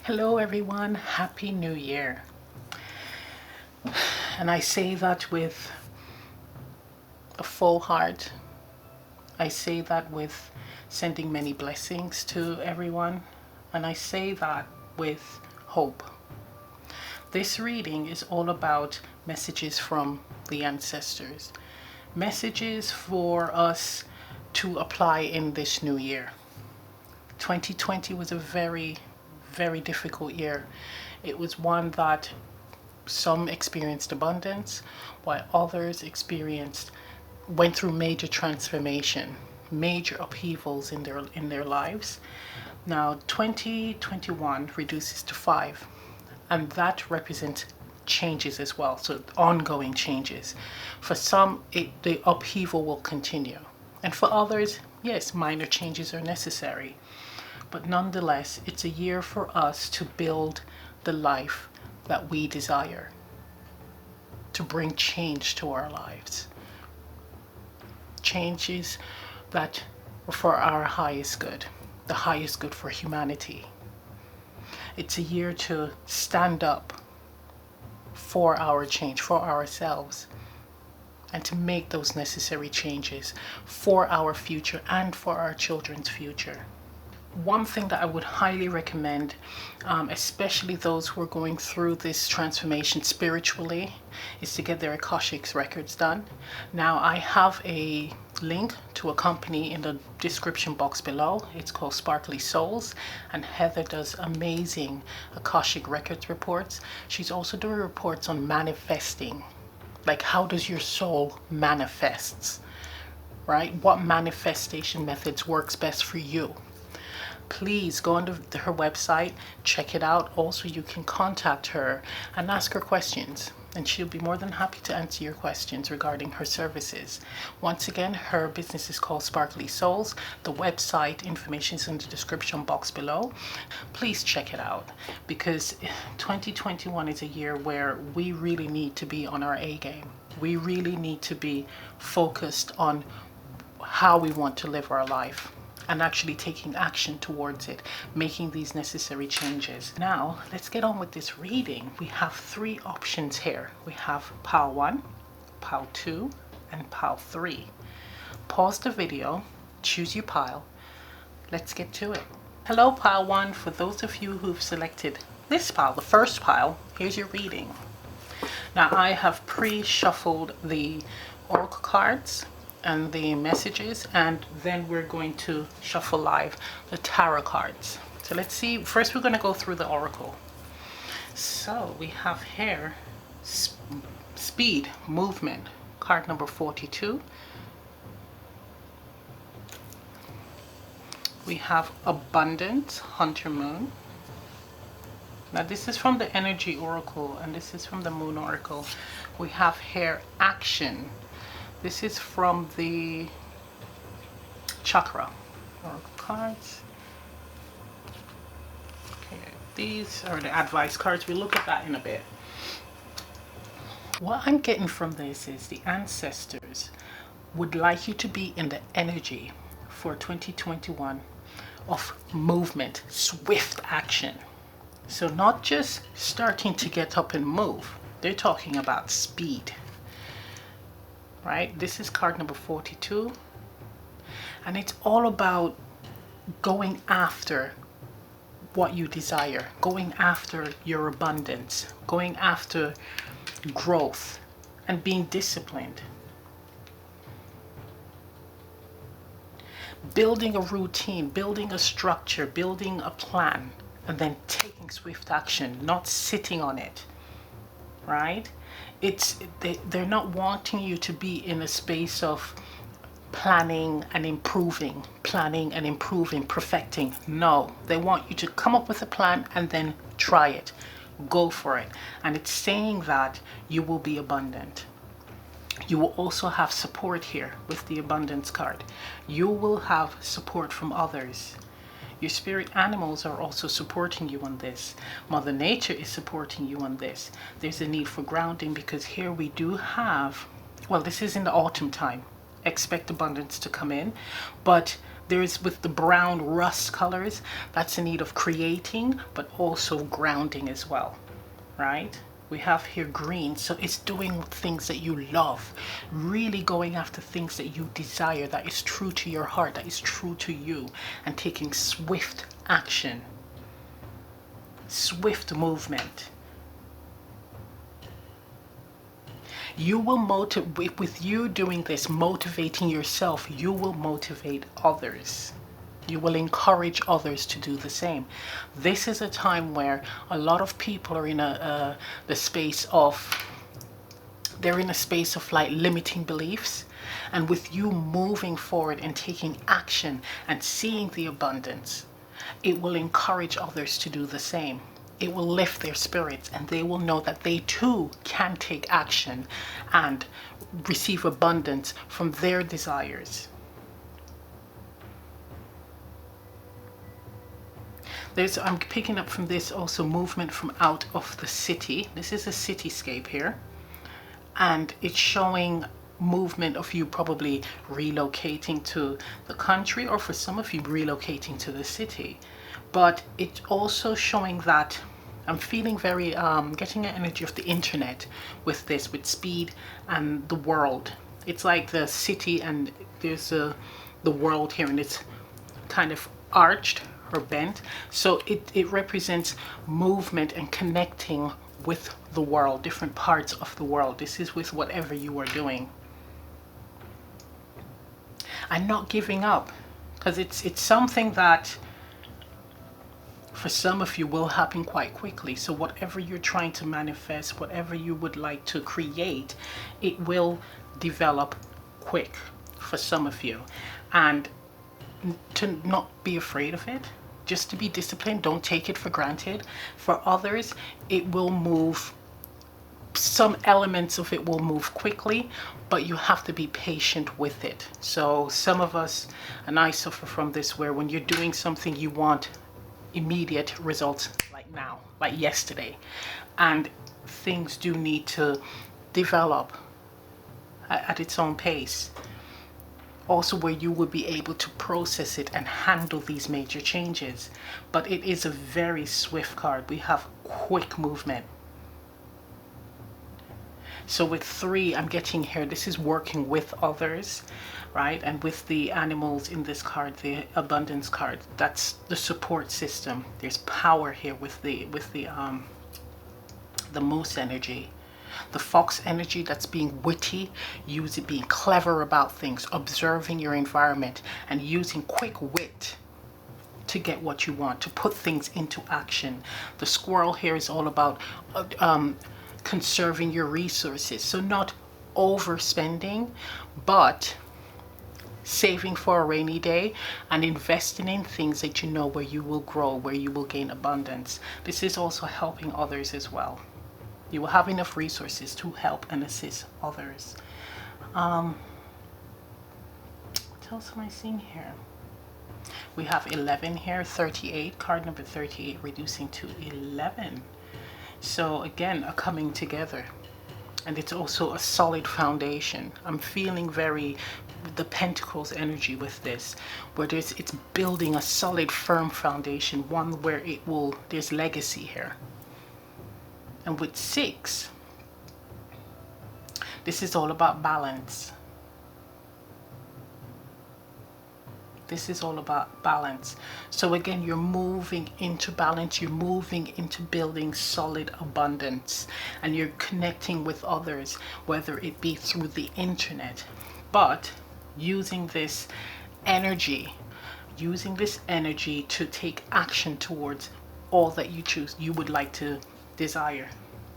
Hello everyone, Happy New Year. And I say that with a full heart. I say that with sending many blessings to everyone. And I say that with hope. This reading is all about messages from the ancestors. Messages for us to apply in this new year. 2020 was a very difficult year. It was one that some experienced abundance, while others went through major transformation, major upheavals in their lives. Now 2021 reduces to 5, and that represents changes as well, so ongoing changes. For some, the upheaval will continue, and for others, yes, minor changes are necessary. But nonetheless, it's a year for us to build the life that we desire, to bring change to our lives. Changes that are for our highest good, the highest good for humanity. It's a year to stand up for our change, for ourselves, and to make those necessary changes for our future and for our children's future. One thing that I would highly recommend, especially those who are going through this transformation spiritually, is to get their Akashic records done. Now, I have a link to a company in the description box below. It's called Sparkly Souls, and Heather does amazing Akashic records reports. She's also doing reports on manifesting, like how does your soul manifests, right? What manifestation methods works best for you? Please go onto her website, check it out. Also, you can contact her and ask her questions, and she'll be more than happy to answer your questions regarding her services. Once again, her business is called Sparkly Souls. The website information is in the description box below. Please check it out, because 2021 is a year where we really need to be on our A game. We really need to be focused on how we want to live our life, and actually taking action towards it, making these necessary changes. Now, let's get on with this reading. We have 3 options here. We have pile 1, pile 2, and pile 3. Pause the video, choose your pile. Let's get to it. Hello, pile 1. For those of you who've selected this pile, the first pile, here's your reading. Now, I have pre-shuffled the oracle cards and the messages, and then we're going to shuffle live the tarot cards. So let's see. First, we're going to go through the oracle. So we have here speed, movement, card number 42. We have abundance, Hunter Moon. Now this is from the energy oracle, and this is from the moon oracle. We have here action. This is from the chakra oracle cards. Okay, these are the advice cards. We'll look at that in a bit. What I'm getting from this is the ancestors would like you to be in the energy for 2021 of movement, swift action. So not just starting to get up and move. They're talking about speed. Right? This is card number 42, and it's all about going after what you desire, going after your abundance, going after growth, and being disciplined. Building a routine, building a structure, building a plan, and then taking swift action, not sitting on it, right? They're not wanting you to be in a space of planning and improving, perfecting. No, they want you to come up with a plan and then try it, go for it. And it's saying that you will be abundant. You will also have support here with the abundance card. You will have support from others. Your spirit animals are also supporting you on this. Mother Nature is supporting you on this. There's a need for grounding, because here we do have, well, this is in the autumn time. Expect abundance to come in, but There's with the brown rust colors, that's in need of creating, but also grounding as well, right? We have here green, so it's doing things that you love, really going after things that you desire, that is true to your heart, that is true to you, and taking swift action, swift movement. You will motivate, with you doing this, motivating yourself, you will motivate others. You will encourage others to do the same. This is a time where a lot of people are in the space of, they're in a space of like limiting beliefs. And with you moving forward and taking action and seeing the abundance, it will encourage others to do the same. It will lift their spirits, and they will know that they too can take action and receive abundance from their desires. I'm picking up from this also movement from out of the city. This is a cityscape here, and it's showing movement of you probably relocating to the country, or for some of you relocating to the city. But it's also showing that I'm feeling very getting an energy of the internet with this, with speed and the world. It's like the city and there's the world here, and it's kind of arched or bent, so it represents movement and connecting with the world, different parts of the world. This is with whatever you are doing, and not giving up, because it's something that for some of you will happen quite quickly. So whatever you're trying to manifest, whatever you would like to create, it will develop quick for some of you. And to not be afraid of it, just to be disciplined, don't take it for granted. For others, it will move, some elements of it will move quickly, but you have to be patient with it. So some of us, and I suffer from this, where when you're doing something you want immediate results, like now, like yesterday, and things do need to develop at its own pace. Also where you will be able to process it and handle these major changes. But it is a very swift card. We have quick movement. So with 3, I'm getting here, this is working with others, right? And with the animals in this card, the abundance card, that's the support system. There's power here with the moose energy. The fox energy, that's being witty, being clever about things, observing your environment, and using quick wit to get what you want, to put things into action. The squirrel here is all about conserving your resources. So not overspending, but saving for a rainy day and investing in things that you know where you will grow, where you will gain abundance. This is also helping others as well. You will have enough resources to help and assist others. What else am I seeing here? We have 11 here, 38, card number 38, reducing to 11. So again, a coming together. And it's also a solid foundation. I'm feeling very the Pentacles energy with this, where it's building a solid, firm foundation, one where there's legacy here. And with 6, this is all about balance. This is all about balance. So again, you're moving into balance, you're moving into building solid abundance, and you're connecting with others, whether it be through the internet, but using this energy to take action towards all that you would like to desire.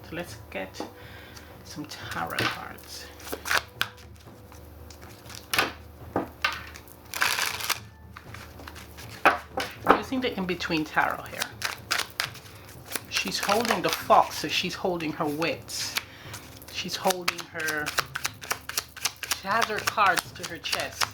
So let's get some tarot cards. Using the in-between tarot here. She's holding the fox, so she's holding her wits. She has her cards to her chest.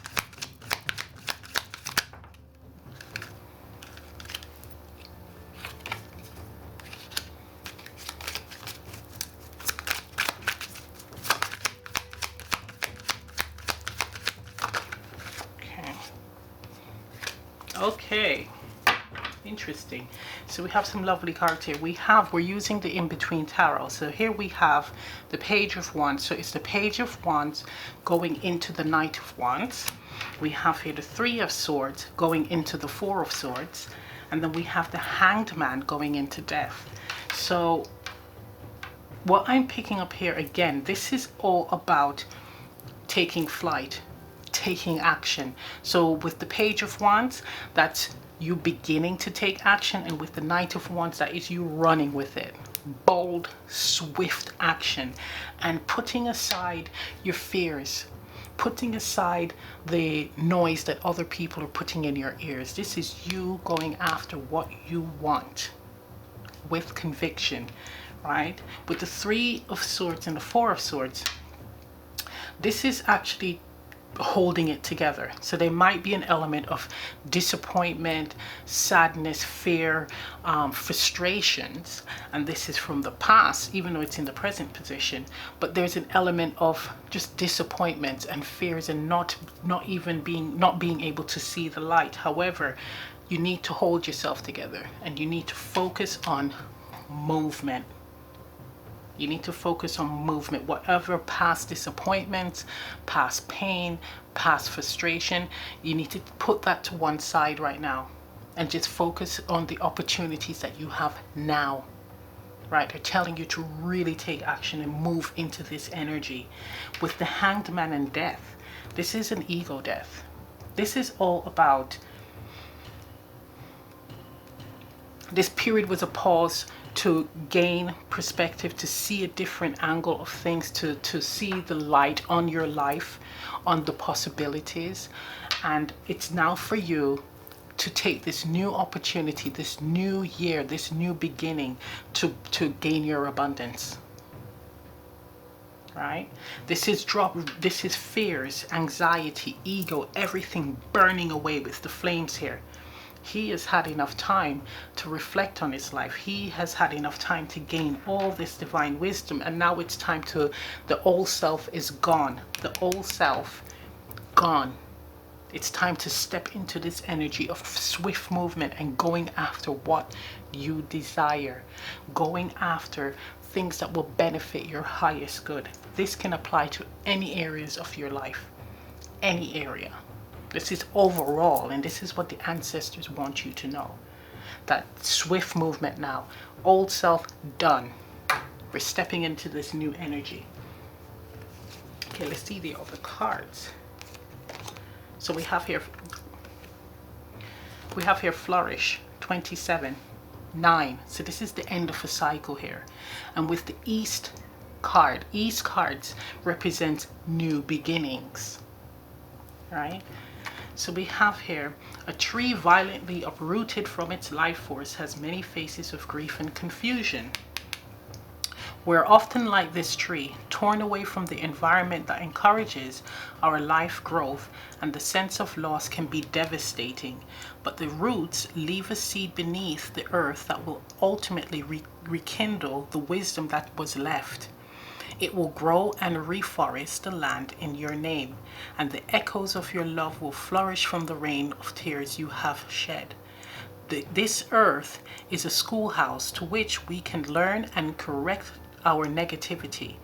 Okay. Interesting. So we have some lovely cards here. We're using the in-between tarot. So here we have the Page of Wands. So it's the Page of Wands going into the Knight of Wands. We have here the Three of Swords going into the Four of Swords. And then we have the Hanged Man going into Death. So what I'm picking up here again, this is all about taking flight, taking action. So with the Page of Wands, that's you beginning to take action, and with the Knight of Wands, that is you running with it. Bold, swift action, and putting aside your fears, putting aside the noise that other people are putting in your ears. This is you going after what you want with conviction, right? With the Three of Swords and the Four of Swords, this is actually holding it together. So there might be an element of disappointment, sadness, fear, frustrations, and this is from the past, even though it's in the present position. But there's an element of just disappointments and fears, and not being able to see the light. However, you need to hold yourself together, and you need to focus on movement. You need to focus on movement. Whatever past disappointments, past pain, past frustration, you need to put that to one side right now and just focus on the opportunities that you have now. Right? They're telling you to really take action and move into this energy. With the Hanged Man and Death, this is an ego death. This is all about, this period was a pause to gain perspective, to see a different angle of things, to see the light on your life, on the possibilities. And it's now for you to take this new opportunity, this new year, this new beginning to gain your abundance. Right? This is fears, anxiety, ego, everything burning away with the flames here. He has had enough time to reflect on his life. He has had enough time to gain all this divine wisdom. And now it's time to, the old self is gone. The old self, gone. It's time to step into this energy of swift movement and going after what you desire. Going after things that will benefit your highest good. This can apply to any areas of your life. Any area. This is overall, and this is what the ancestors want you to know. That swift movement now. Old self, done. We're stepping into this new energy. Okay, let's see the other cards. So we have here flourish, 27, 9. So this is the end of a cycle here. And with the East card, East cards represent new beginnings. Right? So we have here, a tree violently uprooted from its life force has many faces of grief and confusion. We're often like this tree, torn away from the environment that encourages our life growth, and the sense of loss can be devastating. But the roots leave a seed beneath the earth that will ultimately rekindle the wisdom that was left. It will grow and reforest the land in your name, and the echoes of your love will flourish from the rain of tears you have shed. This earth is a schoolhouse to which we can learn and correct our negativity.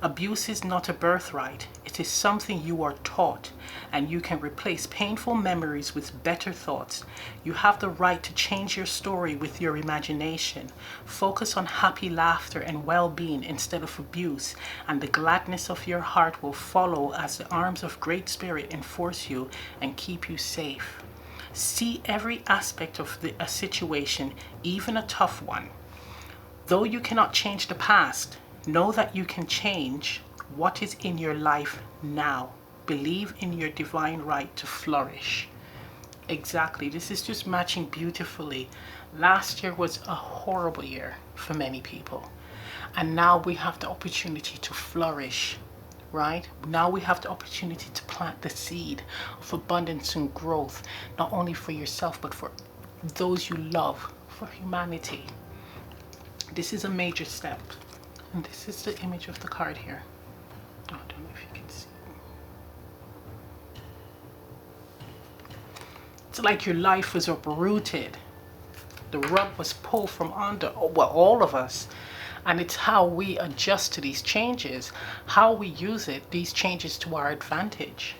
Abuse is not a birthright. It is something you are taught, and you can replace painful memories with better thoughts. You have the right to change your story with your imagination. Focus on happy laughter and well-being instead of abuse, and the gladness of your heart will follow as the arms of Great Spirit enforce you and keep you safe. See every aspect of a situation, even a tough one. Though you cannot change the past, know that you can change what is in your life now. Believe in your divine right to flourish. Exactly. This is just matching beautifully. Last year was a horrible year for many people. And now we have the opportunity to flourish, right? Now we have the opportunity to plant the seed of abundance and growth, not only for yourself, but for those you love, for humanity. This is a major step. And this is the image of the card here. Oh, I don't know if you can see. It's like your life was uprooted. The rug was pulled from under, well, all of us. And it's how we adjust to these changes, how we use it, these changes to our advantage.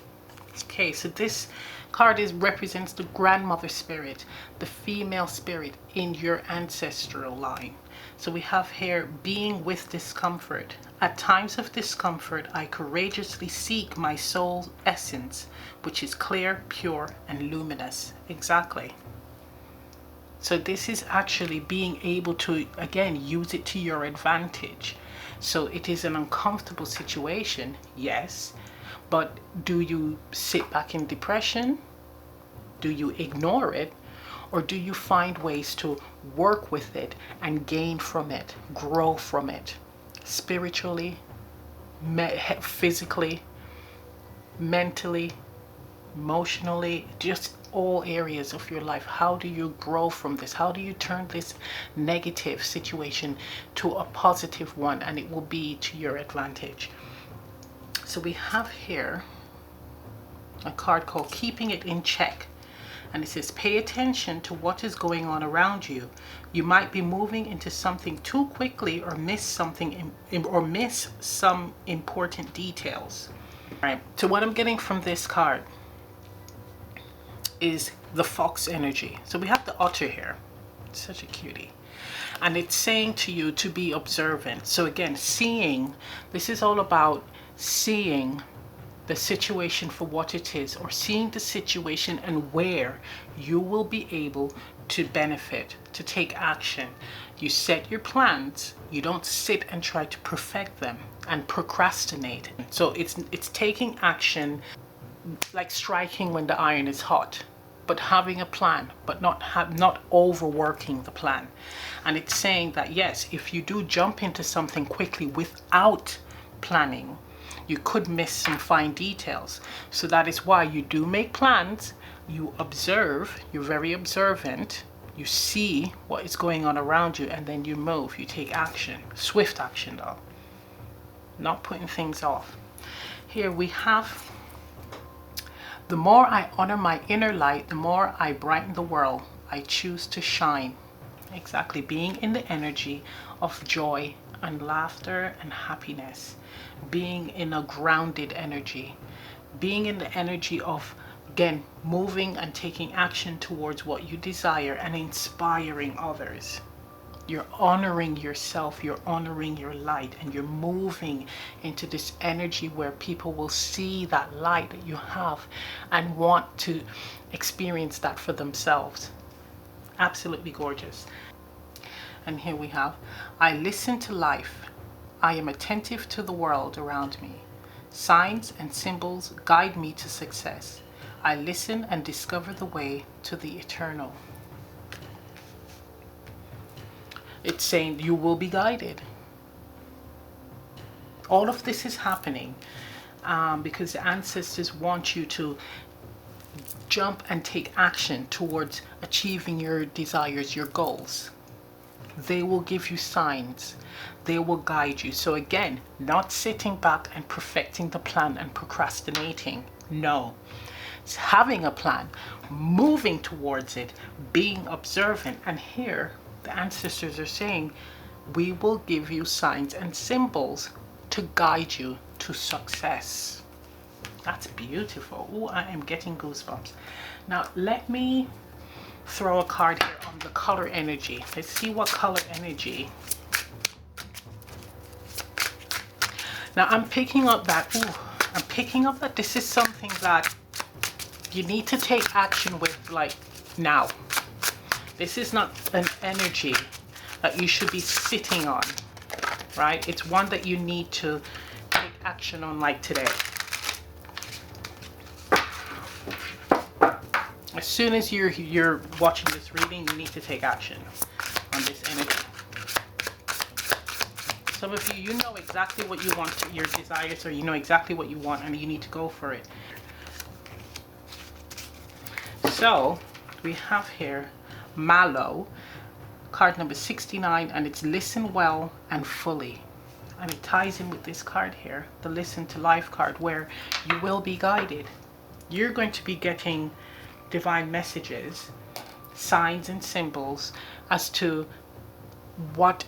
Okay, so this card represents the grandmother spirit, the female spirit in your ancestral line. So we have here being with discomfort. At times of discomfort, I courageously seek my soul's essence, which is clear, pure, and luminous. Exactly. So this is actually being able to, again, use it to your advantage. So it is an uncomfortable situation, yes, but do you sit back in depression? Do you ignore it? Or do you find ways to work with it and gain from it, grow from it, spiritually, physically, mentally, emotionally, just all areas of your life? How do you grow from this? How do you turn this negative situation to a positive one, and it will be to your advantage? So we have here a card called Keeping It in Check, and it says pay attention to what is going on around you. You might be moving into something too quickly or miss something or miss some important details. All right, so what I'm getting from this card is the fox energy. So we have the otter here, it's such a cutie, and it's saying to you to be observant. So again, seeing, this is all about seeing the situation for what it is, or seeing the situation and where you will be able to benefit, to take action. You set your plans, you don't sit and try to perfect them and procrastinate. So it's taking action, like striking when the iron is hot, but having a plan, but not overworking the plan. And it's saying that yes, if you do jump into something quickly without planning, you could miss some fine details. So that is why you do make plans, you observe, you're very observant, you see what is going on around you, and then you move, you take action, swift action though, not putting things off. Here we have, the more I honor my inner light, the more I brighten the world. I choose to shine. Exactly, being in the energy of joy and laughter and happiness, being in a grounded energy, being in the energy of, again, moving and taking action towards what you desire and inspiring others. You're honoring yourself, you're honoring your light, and you're moving into this energy where people will see that light that you have and want to experience that for themselves. Absolutely gorgeous. And here we have, I listen to life. I am attentive to the world around me. Signs and symbols guide me to success. I listen and discover the way to the eternal. It's saying you will be guided. All of this is happening because the ancestors want you to jump and take action towards achieving your desires, your goals. They will give you signs. They will guide you. So again, not sitting back and perfecting the plan and procrastinating. No. It's having a plan, moving towards it, being observant. And here, the ancestors are saying, we will give you signs and symbols to guide you to success. That's beautiful. Oh, I am getting goosebumps. Now, let me throw a card here on the color energy. Let's see what color energy. Now, I'm picking up that, this is something that you need to take action with, like, now. This is not an energy that you should be sitting on, right? It's one that you need to take action on, like today. As soon as you're watching this reading, you need to take action on this energy. Some of you know exactly what you want, your desires, or you know exactly what you want, and you need to go for it. So we have here Mallow, card number 69, and it's listen well and fully. And it ties in with this card here, the listen to life card, where you will be guided. You're going to be getting divine messages, signs and symbols as to what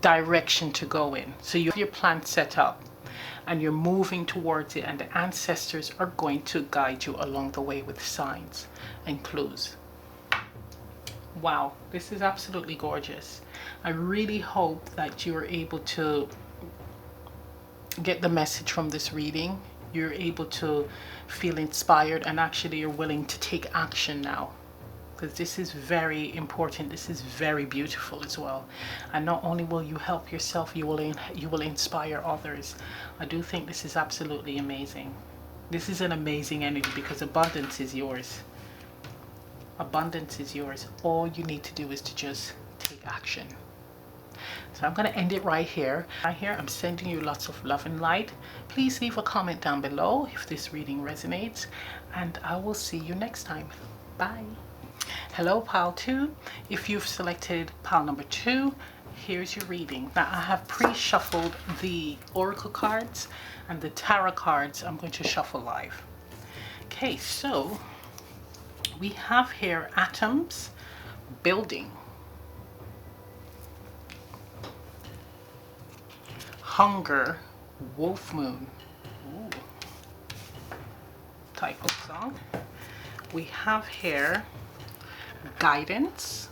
direction to go in. So you have your plan set up and you're moving towards it, and the ancestors are going to guide you along the way with signs and clues. Wow, this is absolutely gorgeous. I really hope that you're able to get the message from this reading. You're able to feel inspired, and actually you're willing to take action now, because this is very important. This is very beautiful as well. And not only will you help yourself, you will inspire others. I do think this is absolutely amazing. This is an amazing energy, because abundance is yours. Abundance is yours. All you need to do is to just take action. So I'm going to end it right here. I'm sending you lots of love and light. Please leave a comment down below if this reading resonates, and I will see you next time. Bye. Hello, pile 2. If you've selected pile number 2, here's your reading. Now I have pre-shuffled the oracle cards, and the tarot cards I'm going to shuffle live. Okay, so we have here atoms, building, hunger, wolf moon. Ooh. Type of song. We have here guidance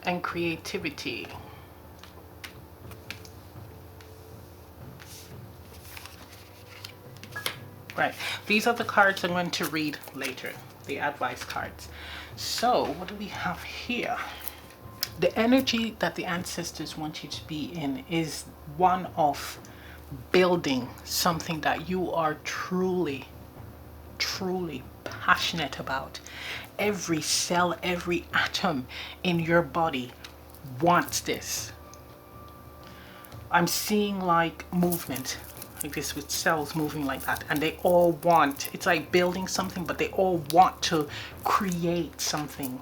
and creativity. Right, these are the cards I'm going to read later, the advice cards. So what do we have here? The energy that the ancestors want you to be in is one of building something that you are truly passionate about. Every cell, every atom in your body wants this. I'm seeing like movement like this, with cells moving like that, and they all want, it's like building something, but they all want to create something,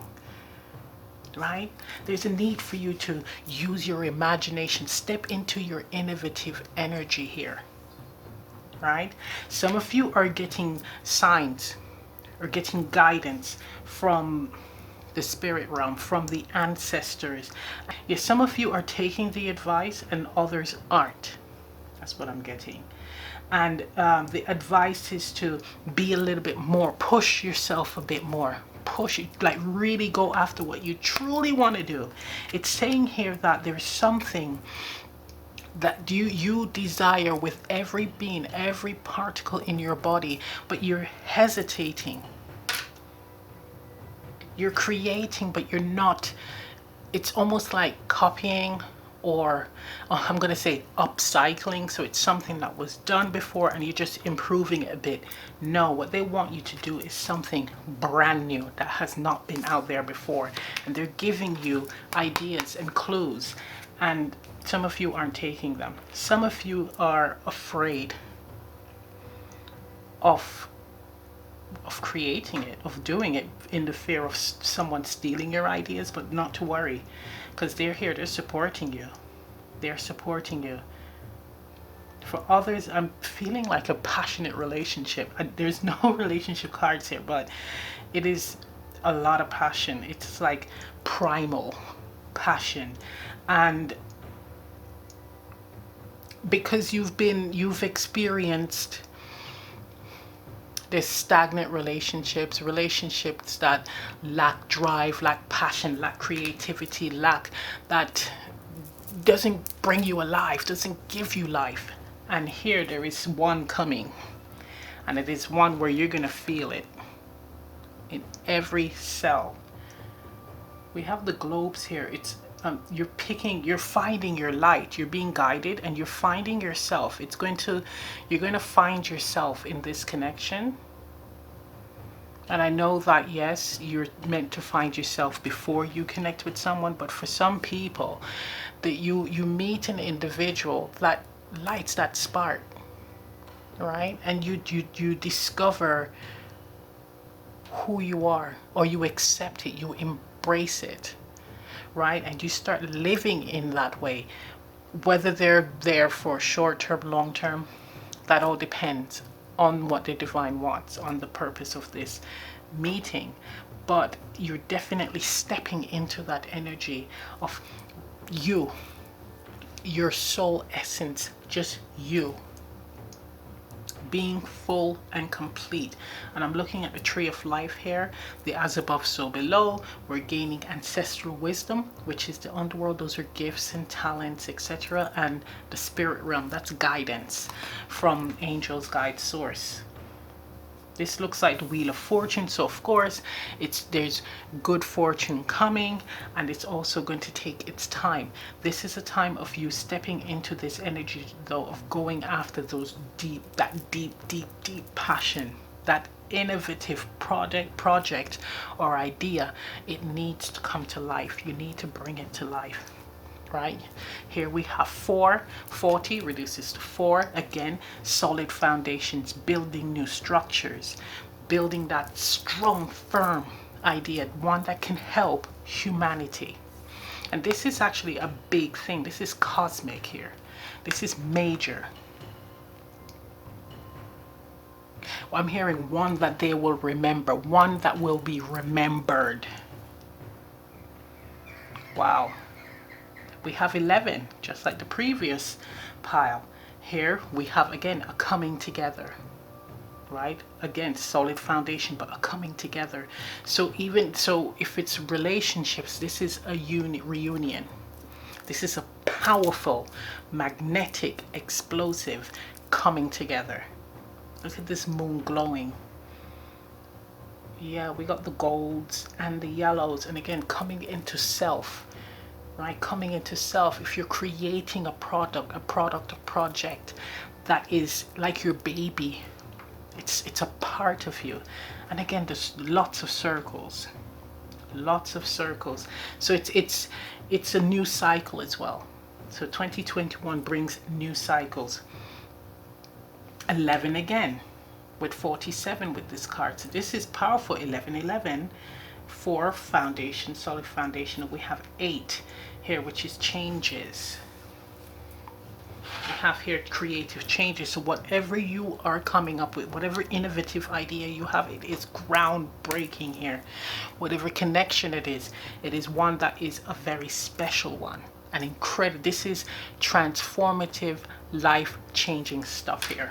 right? There's a need for you to use your imagination, step into your innovative energy here, right? Some of you are getting signs or getting guidance from the spirit realm, from the ancestors. Yes, some of you are taking the advice and others aren't. That's what I'm getting. And the advice is to be a little bit more, push yourself a bit more, push it, like really go after what you truly want to do. It's saying here that there's something that you desire with every being, every particle in your body, but you're hesitating. You're creating, but you're not. It's almost like copying, or I'm going to say upcycling. So it's something that was done before and you're just improving it a bit. No, what they want you to do is something brand new that has not been out there before. And they're giving you ideas and clues. And some of you aren't taking them. Some of you are afraid of creating it, of doing it, in the fear of someone stealing your ideas. But not to worry, because they're here, they're supporting you. They're supporting you. For others, I'm feeling like a passionate relationship. There's no relationship cards here, but it is a lot of passion. It's like primal passion. And because you've experienced there's stagnant relationships that lack drive, lack passion, lack creativity, lack that doesn't bring you alive, doesn't give you life. And here there is one coming, and it is one where you're gonna feel it in every cell. We have the globes here. It's you're finding your light, you're being guided, and you're finding yourself. You're going to find yourself in this connection. And I know that, yes, you're meant to find yourself before you connect with someone, but for some people, that you meet an individual that lights that spark, right? And you discover who you are, or you accept it, you embrace it, right? And you start living in that way. Whether they're there for short term, long term, that all depends on what the divine wants, on the purpose of this meeting. But you're definitely stepping into that energy of you, your soul essence, just you being full and complete. And I'm looking at the tree of life here, the as above so below. We're gaining ancestral wisdom, which is the underworld. Those are gifts and talents, etc. And the spirit realm, that's guidance from angels, guide, source. This looks like the Wheel of Fortune, so of course there's good fortune coming, and it's also going to take its time. This is a time of you stepping into this energy, though, of going after those deep passion, that innovative project or idea. It needs to come to life. You need to bring it to life. Right here we have 40 reduces to 4. Again, solid foundations, building new structures, building that strong, firm idea, one that can help humanity. And this is actually a big thing. This is cosmic here. This is major. I'm hearing one that they will remember, one that will be remembered. Wow. We have 11, just like the previous pile. Here we have, again, a coming together, right? Again, solid foundation, but a coming together. So even so, if it's relationships, this is a reunion. This is a powerful, magnetic, explosive coming together. Look at this moon glowing. Yeah, we got the golds and the yellows, and again, coming into self. Right, coming into self. If you're creating a product, a project that is like your baby, it's a part of you. And again, there's lots of circles. So it's a new cycle as well. So 2021 brings new cycles. 11 again with 47 with this card. So this is powerful. 11 for foundation, solid foundation. We have 8 here, which is changes. We have here creative changes. So whatever you are coming up with, whatever innovative idea you have, it is groundbreaking here. Whatever connection it is one that is a very special one, and incredible. This is transformative, life-changing stuff here.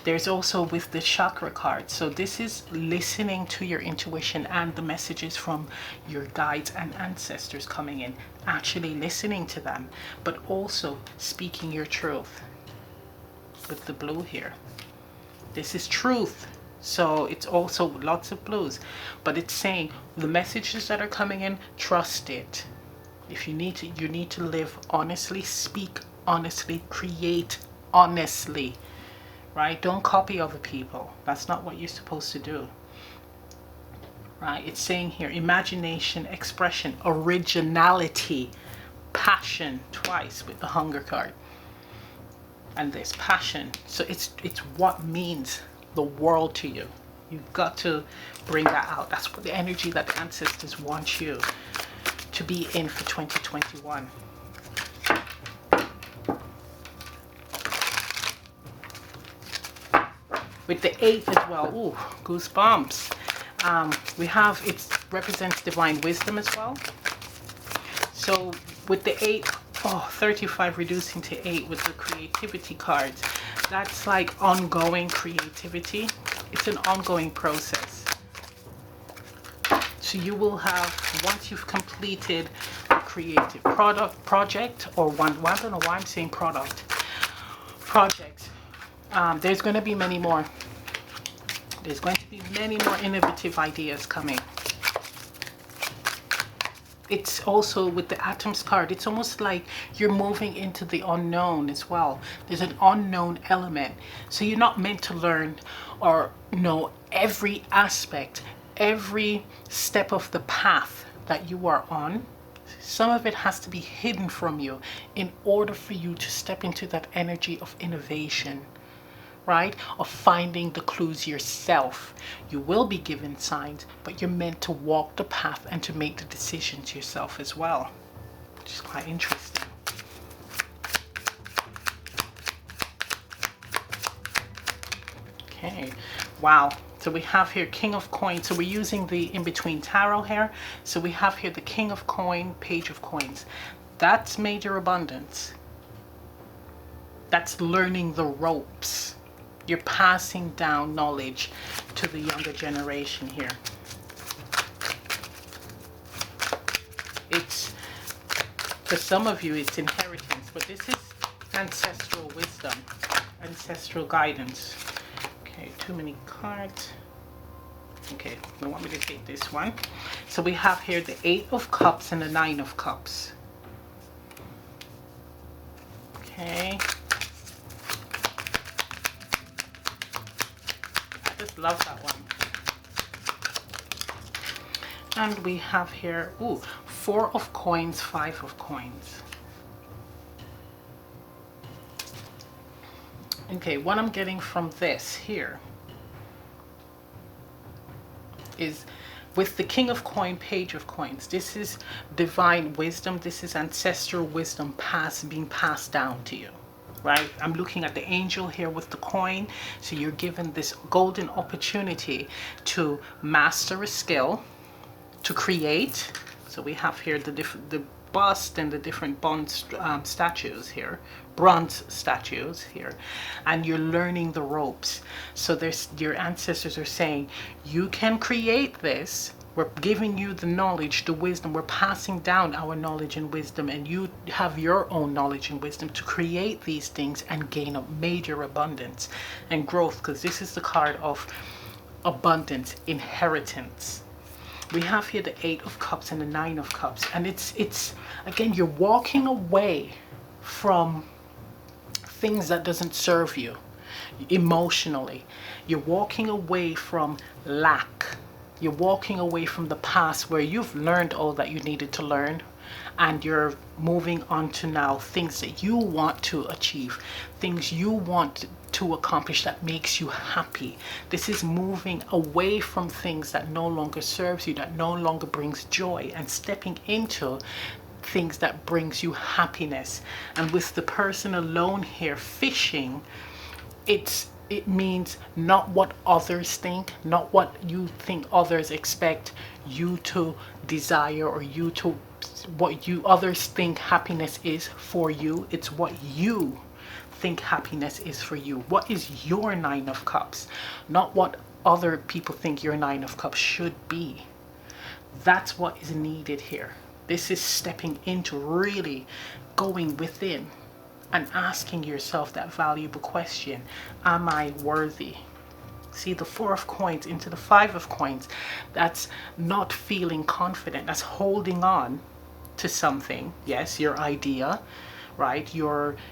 There's also with the chakra card. So this is listening to your intuition and the messages from your guides and ancestors coming in, actually listening to them, but also speaking your truth with the blue here. This is truth. So it's also lots of blues, but it's saying the messages that are coming in, trust it. If you need to live honestly, speak honestly, create honestly. Right? Don't copy other people. That's not what you're supposed to do. Right? It's saying here, imagination, expression, originality, passion, twice with the hunger card. And this passion. So it's what means the world to you. You've got to bring that out. That's what the energy that the ancestors want you to be in for 2021. With the 8 as well, ooh, goosebumps. We have, it represents divine wisdom as well. So with the 8, 35 reducing to 8 with the creativity cards. That's like ongoing creativity. It's an ongoing process. So you will have, once you've completed a creative project, or one, I don't know why I'm saying project. There's going to be many more. There's going to be many more innovative ideas coming. It's also with the atoms card, it's almost like you're moving into the unknown as well. There's an unknown element. So you're not meant to learn or know every aspect, every step of the path that you are on. Some of it has to be hidden from you in order for you to step into that energy of innovation, right? Of finding the clues yourself. You will be given signs, but you're meant to walk the path and to make the decisions yourself as well, which is quite interesting. Okay, wow. So we have here King of Coins. So we're using the in-between tarot here. So we have here the King of Coin, Page of Coins. That's major abundance. That's learning the ropes. You're passing down knowledge to the younger generation here. It's, for some of you, it's inheritance, but this is ancestral wisdom, ancestral guidance. Okay, too many cards. Okay, you want me to take this one? So we have here the 8 of Cups and the 9 of Cups. Okay. I just love that one. And we have here, ooh, 4 of Coins, 5 of Coins. Okay, what I'm getting from this here is with the King of Coin, Page of Coins. This is divine wisdom. This is ancestral wisdom being passed down to you, right? I'm looking at the angel here with the coin. So you're given this golden opportunity to master a skill, to create. So we have here the bust and the different statues here, bronze statues here, and you're learning the ropes. So there's, your ancestors are saying, you can create this. We're giving you the knowledge, the wisdom. We're passing down our knowledge and wisdom, and you have your own knowledge and wisdom to create these things and gain a major abundance and growth, because this is the card of abundance, inheritance. We have here the 8 of Cups and the 9 of Cups, and it's again, you're walking away from things that doesn't serve you emotionally. You're walking away from lack. You're walking away from the past where you've learned all that you needed to learn, and you're moving on to now things that you want to achieve, things you want to accomplish that makes you happy. This is moving away from things that no longer serves you, that no longer brings joy, and stepping into things that brings you happiness. And with the person alone here fishing, it means not what others think, not what you think others expect you to desire, or you to what you others think happiness is for you. It's what you think happiness is for you. What is your 9 of Cups, not what other people think your 9 of Cups should be. That's what is needed here. This is stepping into really going within and asking yourself that valuable question: am I worthy? See, the 4 of Coins into the 5 of Coins, that's not feeling confident. That's holding on to something. Yes, your idea, right?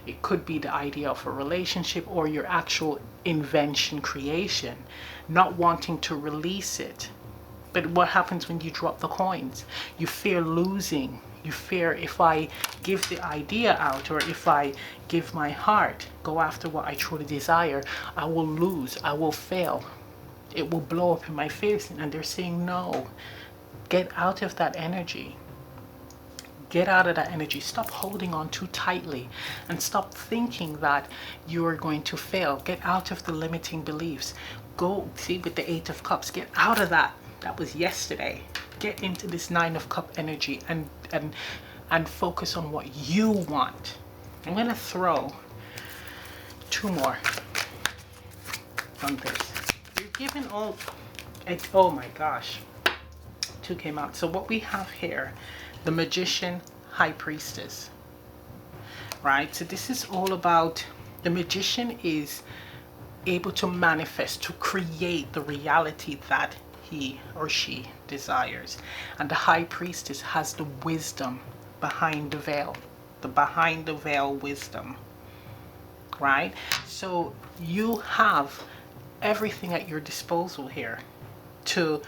It could be the idea of a relationship or your actual invention, creation, not wanting to release it. But what happens when you drop the coins? You fear losing. You fear, if I give the idea out, or if I give my heart, go after what I truly desire, I will lose, I will fail. It will blow up in my face. And they're saying, no, get out of that energy. Get out of that energy. Stop holding on too tightly, and stop thinking that you are going to fail. Get out of the limiting beliefs. Go, see, with the 8 of Cups, get out of that. That was yesterday. Get into this 9 of Cup energy and focus on what you want. I'm going to throw 2 more on this. You're given all, oh my gosh, 2 came out. So what we have here, the Magician, High Priestess, right? So this is all about, the Magician is able to manifest, to create the reality that he or she desires. And the High Priestess has the wisdom behind the veil, the behind the veil wisdom, right? So you have everything at your disposal here to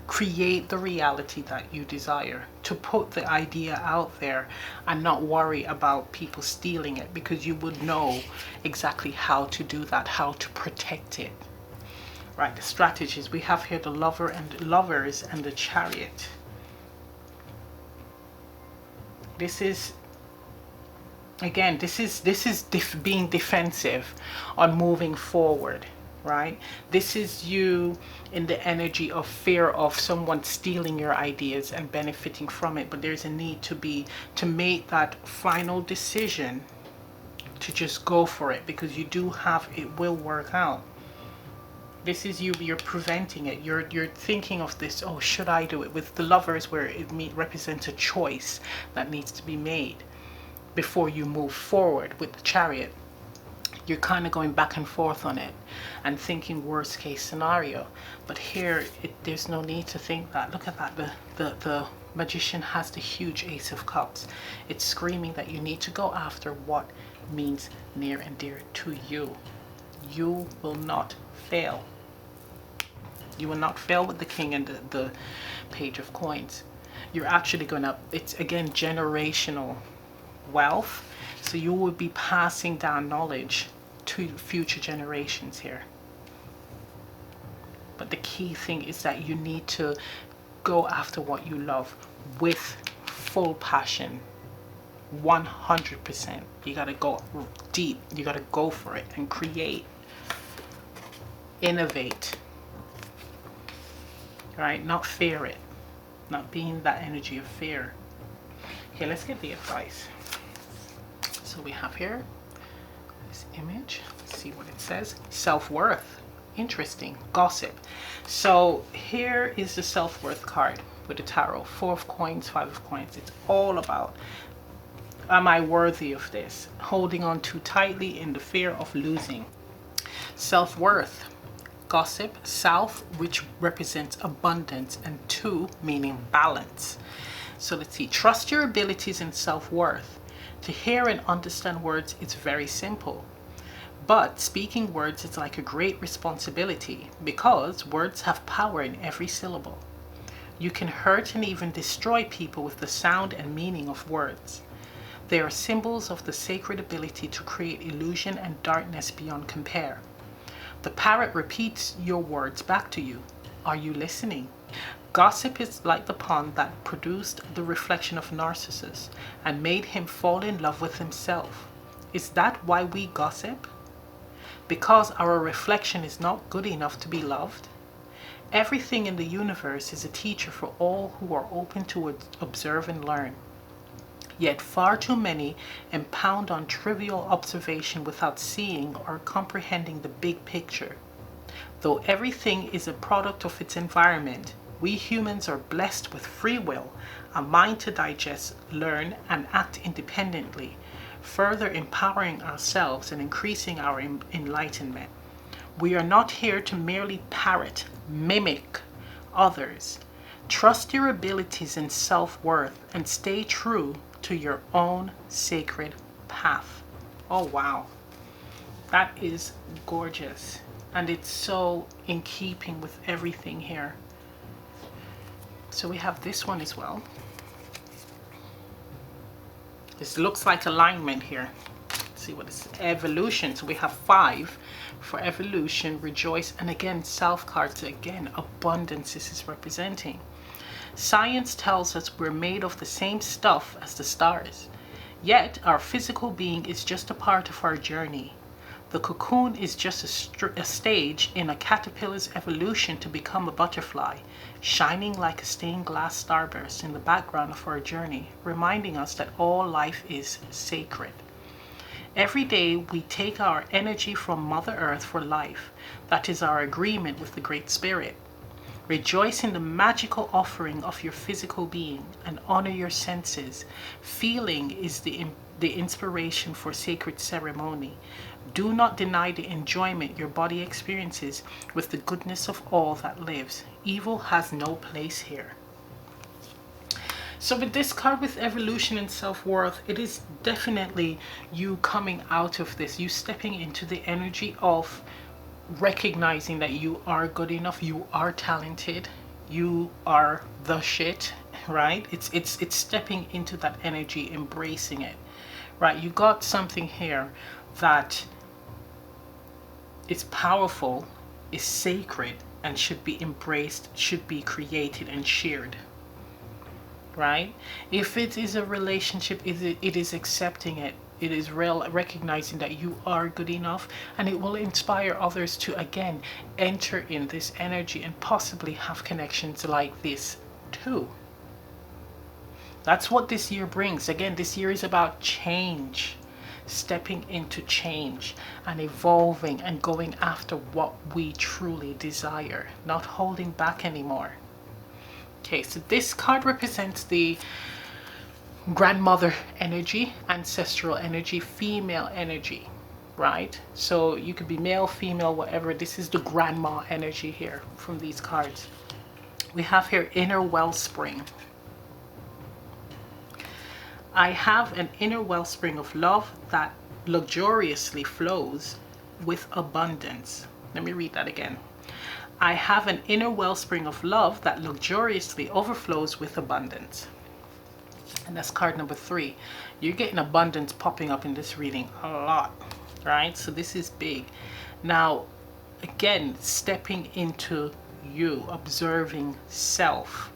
create the reality that you desire, to put the idea out there and not worry about people stealing it, because you would know exactly how to do that, how to protect it. Right, the strategies. We have here the Lovers and the Chariot. This is Again, this is being defensive on moving forward, right? This is you in the energy of fear of someone stealing your ideas and benefiting from it. But there's a need to make that final decision to just go for it, because you do have, it will work out. This is you, you're preventing it. You're thinking of this, oh, should I do it? With the Lovers, where it represents a choice that needs to be made before you move forward. With the Chariot, you're kind of going back and forth on it and thinking worst case scenario. But here, there's no need to think that. Look at that. The Magician has the huge Ace of Cups. It's screaming that you need to go after what means near and dear to you. You will not fail. You will not fail with the King and the Page of Coins. You're actually going to, it's again generational wealth. So you will be passing down knowledge to future generations here. But the key thing is that you need to go after what you love with full passion. 100%. You got to go deep. You got to go for it and create, innovate, right? Not fear it, not being that energy of fear. Okay, let's get the advice. So we have here this image. Let's see what it says. Self-worth. Interesting. Gossip. So here is the self-worth card with the tarot. 4 of Coins, 5 of Coins. It's all about, am I worthy of this? Holding on too tightly in the fear of losing. Self-worth. Gossip. South, which represents abundance, and 2 meaning balance. So let's see. Trust your abilities and self-worth. To hear and understand words is very simple. But speaking words is like a great responsibility, because words have power in every syllable. You can hurt and even destroy people with the sound and meaning of words. They are symbols of the sacred ability to create illusion and darkness beyond compare. The parrot repeats your words back to you. Are you listening? Gossip is like the pond that produced the reflection of Narcissus and made him fall in love with himself. Is that why we gossip? Because our reflection is not good enough to be loved? Everything in the universe is a teacher for all who are open to observe and learn. Yet far too many impound on trivial observation without seeing or comprehending the big picture. Though everything is a product of its environment, we humans are blessed with free will, a mind to digest, learn, and act independently, further empowering ourselves and increasing our enlightenment. We are not here to merely parrot, mimic others. Trust your abilities and self-worth and stay true to your own sacred path. Oh wow, that is gorgeous, and it's so in keeping with everything here. So we have this one as well. This looks like alignment here. Let's see what is evolution. So we have 5 for evolution, rejoice, and again self cards. Again, abundance this is representing. Science tells us we're made of the same stuff as the stars. Yet our physical being is just a part of our journey. The cocoon is just a stage in a caterpillar's evolution to become a butterfly, shining like a stained glass starburst in the background of our journey, reminding us that all life is sacred. Every day we take our energy from Mother Earth for life. That is our agreement with the Great Spirit. Rejoice in the magical offering of your physical being and honor your senses. Feeling is the inspiration for sacred ceremony. Do not deny the enjoyment your body experiences with the goodness of all that lives. Evil has no place here. So with this card with evolution and self-worth, it is definitely you coming out of this, you stepping into the energy of recognizing that you are good enough, you are talented, you are the shit, right? It's stepping into that energy, embracing it, right? You got something here that is powerful, is sacred, and should be embraced, should be created and shared, right? If it is a relationship, it is accepting it, It is real, recognizing that you are good enough, and it will inspire others to again enter in this energy and possibly have connections like this too. That's what this year brings. Again, this year is about change, stepping into change and evolving and going after what we truly desire, not holding back anymore. Okay, so this card represents the grandmother energy, ancestral energy, female energy, right? So you could be male, female, whatever. This is the grandma energy here from these cards. We have here inner wellspring. I have an inner wellspring of love that luxuriously flows with abundance. Let me read that again. I have an inner wellspring of love that luxuriously overflows with abundance. And that's card number 3. You're getting abundance popping up in this reading a lot, right? So this is big. Now, again, stepping into you, observing self,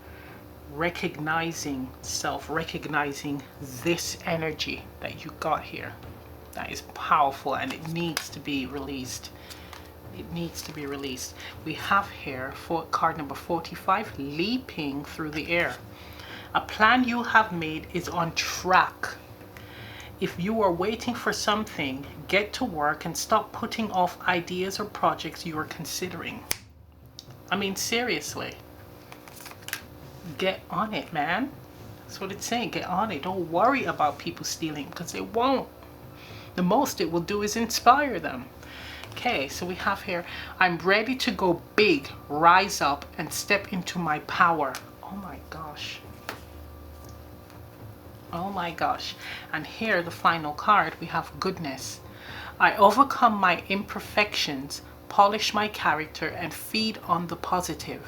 recognizing self, recognizing this energy that you got here. That is powerful, and it needs to be released. It needs to be released. We have here for card number 45, leaping through the air. A plan you have made is on track. If you are waiting for something, get to work and stop putting off ideas or projects you are considering. I mean, seriously. Get on it, man. That's what it's saying. Get on it. Don't worry about people stealing, because they won't. The most it will do is inspire them. Okay, so we have here, I'm ready to go big, rise up, and step into my power. Oh my gosh. Oh my gosh. And here, the final card, we have goodness. I overcome my imperfections, polish my character, and feed on the positive.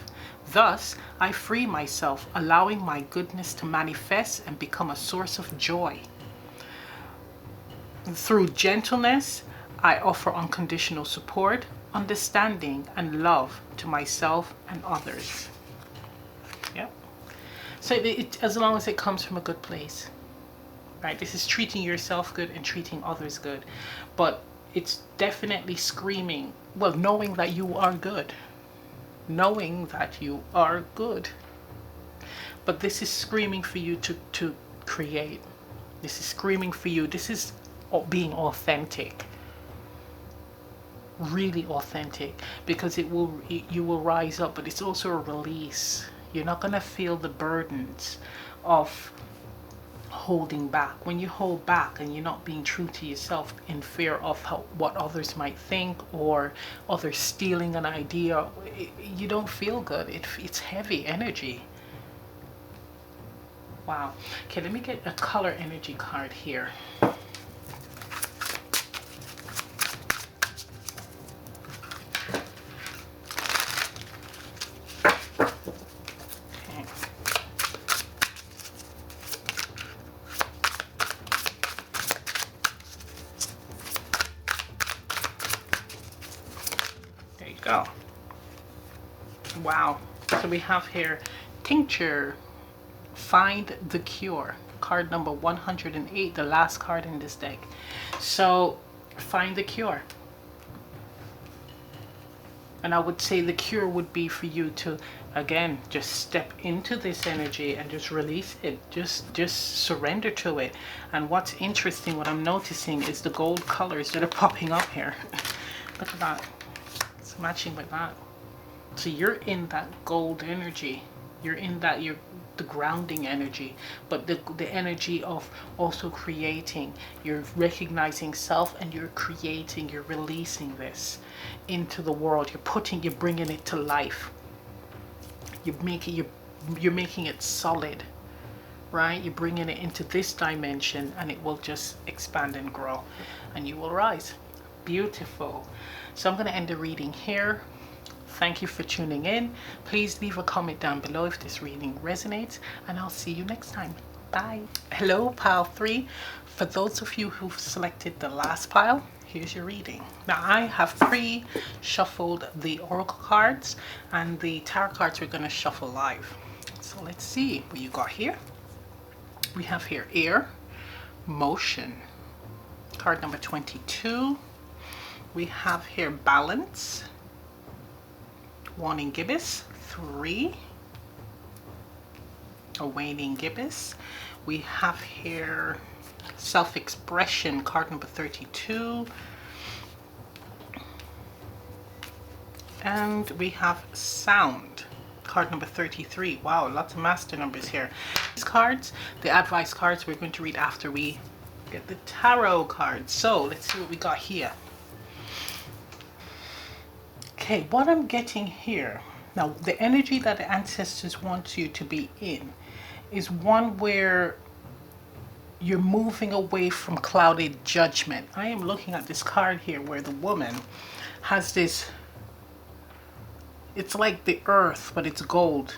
Thus, I free myself, allowing my goodness to manifest and become a source of joy. Through gentleness, I offer unconditional support, understanding, and love to myself and others. Yep. So as long as it comes from a good place, right? This is treating yourself good and treating others good. But it's definitely screaming, well, knowing that you are good. Knowing that you are good. But this is screaming for you to create. This is screaming for you. This is being authentic. Really authentic, because you will rise up, but it's also a release. You're not going to feel the burdens of holding back. When you hold back and you're not being true to yourself in fear of what others might think, or others stealing an idea, you don't feel good. It's heavy energy. Wow. Okay, let me get a color energy card here. Go. Wow. So we have here tincture, find the cure, card number 108, the last card in this deck. So find the cure, and I would say the cure would be for you to again just step into this energy and just release it, just surrender to it. And what's interesting, what I'm noticing, is the gold colors that are popping up here. Look at that. Matching with that. So you're in that gold energy, you're in that, you're the grounding energy, but the energy of also creating. You're recognizing self, and you're creating, you're releasing this into the world. You're bringing it to life. You're making it solid, right? You're bringing it into this dimension, and it will just expand and grow, and you will rise. Beautiful. So I'm going to end the reading here. Thank you for tuning in. Please leave a comment down below if this reading resonates, and I'll see you next time. Bye. Hello, pile 3. For those of you who've selected the last pile, here's your reading. Now, I have pre-shuffled the oracle cards, and the tarot cards we're going to shuffle live. So let's see what you got here. We have here air, motion, Card number 22. We have here balance. 1 in gibbous. 3. A waning gibbous. We have here self-expression, card number 32. And we have sound, card number 33. Wow, lots of master numbers here. These cards, the advice cards, we're going to read after we get the tarot cards. So let's see what we got here. Okay, what I'm getting here, now the energy that the ancestors want you to be in is one where you're moving away from clouded judgment. I am looking at this card here where the woman has this, it's like the earth, but it's gold.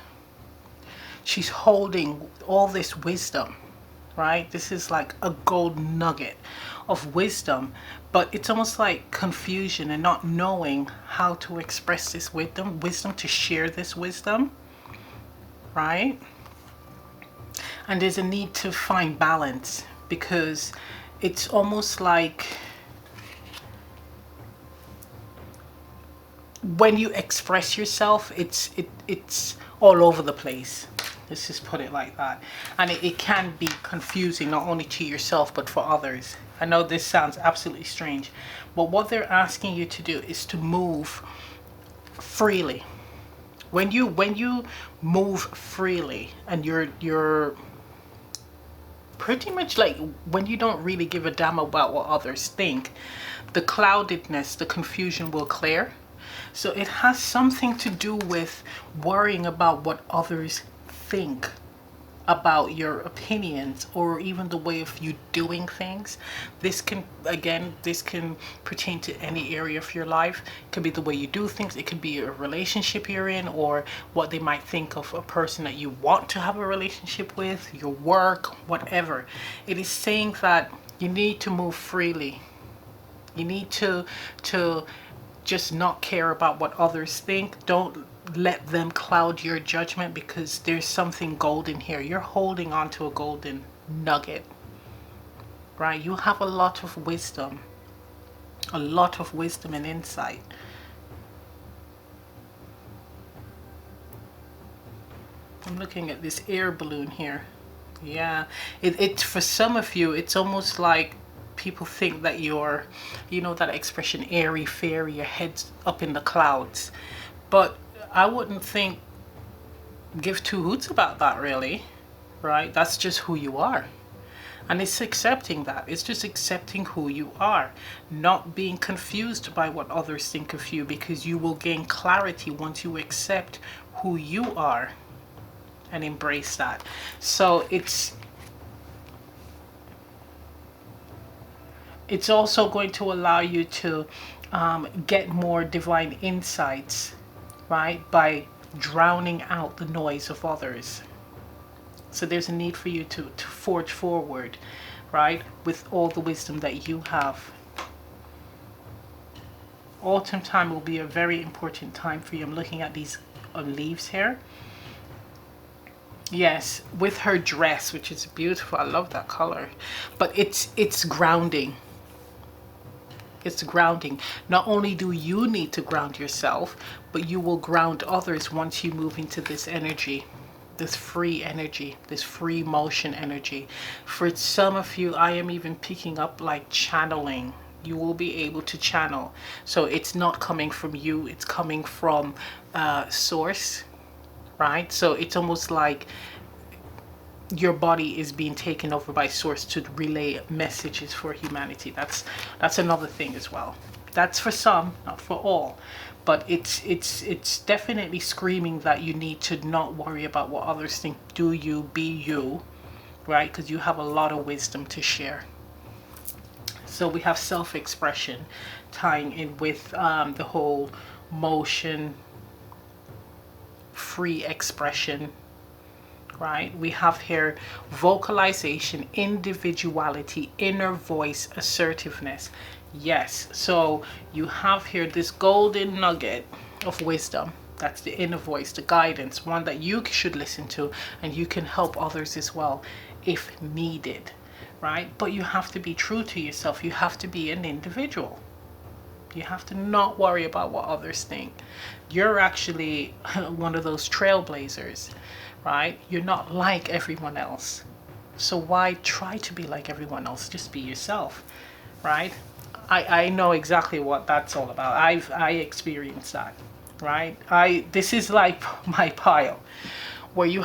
She's holding all this wisdom, right? This is like a gold nugget of wisdom, but it's almost like confusion and not knowing how to express this wisdom, to share this wisdom, right? And there's a need to find balance, because it's almost like when you express yourself, it's all over the place. Let's just put it like that. And it can be confusing, not only to yourself, but for others. I know this sounds absolutely strange, but what they're asking you to do is to move freely. When you move freely, and you're pretty much like when you don't really give a damn about what others think, the cloudedness, the confusion will clear. So it has something to do with worrying about what others think about your opinions, or even the way of you doing things. This can, again, this can pertain to any area of your life. It could be the way you do things. It could be a relationship you're in, or what they might think of a person that you want to have a relationship with, your work, whatever. It is saying that you need to move freely. You need to just not care about what others think. Don't let them cloud your judgment, because there's something golden here. You're holding on to a golden nugget, right? You have a lot of wisdom and insight. I'm looking at this air balloon here. Yeah, it's for some of you, it's almost like people think that you're, you know, that expression, airy fairy, your head's up in the clouds. But I wouldn't give two hoots about that, really, right? That's just who you are. And it's accepting that. It's just accepting who you are, not being confused by what others think of you, because you will gain clarity once you accept who you are and embrace that. So it's also going to allow you to get more divine insights, right, by drowning out the noise of others. So there's a need for you to forge forward, right, with all the wisdom that you have. Autumn time will be a very important time for you. I'm looking at these leaves here. Yes, with her dress, which is beautiful. I love that color. But it's grounding. It's grounding. Not only do you need to ground yourself, but you will ground others once you move into this energy, this free energy, this free motion energy. For some of you, I am even picking up like channeling. You will be able to channel. So it's not coming from you, it's coming from source, right? So it's almost like your body is being taken over by source to relay messages for humanity. That's another thing as well. That's for some, not for all, but it's definitely screaming that you need to not worry about what others think. Do you, be you, right? Because you have a lot of wisdom to share. So we have self-expression tying in with the whole motion, free expression, right? We have here vocalization, individuality, inner voice, assertiveness. Yes, so you have here this golden nugget of wisdom. That's the inner voice, the guidance, one that you should listen to, and you can help others as well if needed, right? But you have to be true to yourself. You have to be an individual. You have to not worry about what others think. You're actually one of those trailblazers, right? You're not like everyone else. So why try to be like everyone else? Just be yourself, right? I know exactly what that's all about. I experienced that, right? This is like my pile where you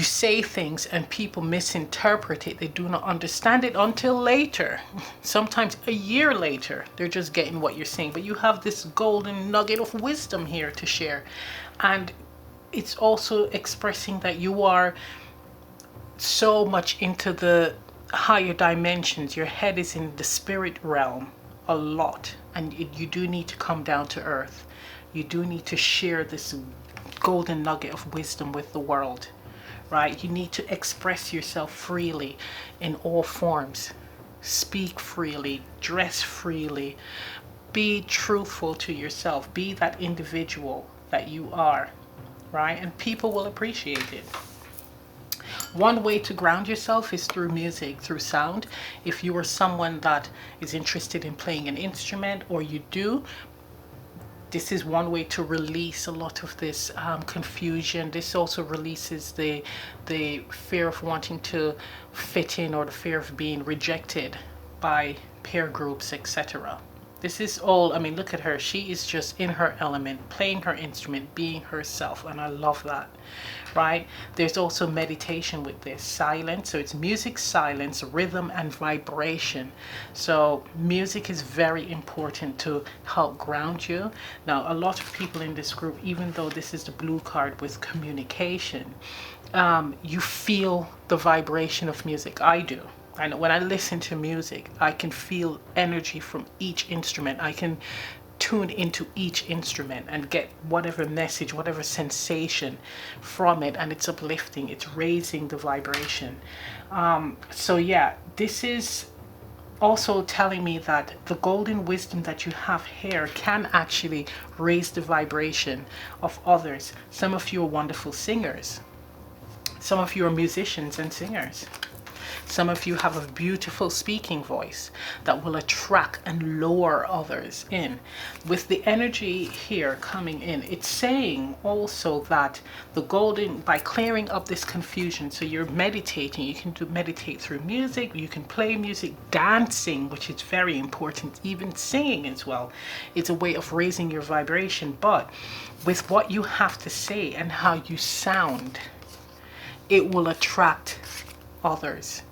say things and people misinterpret it. They do not understand it until later. Sometimes a year later, they're just getting what you're saying. But you have this golden nugget of wisdom here to share. And it's also expressing that you are so much into the higher dimensions. Your head is in the spirit realm a lot. And you do need to come down to earth. You do need to share this golden nugget of wisdom with the world. Right? You need to express yourself freely in all forms. Speak freely, dress freely, be truthful to yourself, be that individual that you are, right? And people will appreciate it. One way to ground yourself is through music, through sound. If you are someone that is interested in playing an instrument, or you do, this is one way to release a lot of this confusion. This also releases the fear of wanting to fit in, or the fear of being rejected by peer groups, etc. This is all, I mean, look at her. She is just in her element, playing her instrument, being herself. And I love that, right? There's also meditation with this, silence. So it's music, silence, rhythm, and vibration. So music is very important to help ground you. Now, a lot of people in this group, even though this is the blue card with communication, you feel the vibration of music. I do. I know when I listen to music, I can feel energy from each instrument. I can tune into each instrument and get whatever message, whatever sensation from it, and it's uplifting, it's raising the vibration. So yeah, this is also telling me that the golden wisdom that you have here can actually raise the vibration of others. Some of you are wonderful singers. Some of you are musicians and singers. Some of you have a beautiful speaking voice that will attract and lure others in. With the energy here coming in, it's saying also that the golden, by clearing up this confusion, so you're meditating, you can meditate through music, you can play music, dancing, which is very important, even singing as well. It's a way of raising your vibration. But with what you have to say and how you sound, it will attract others.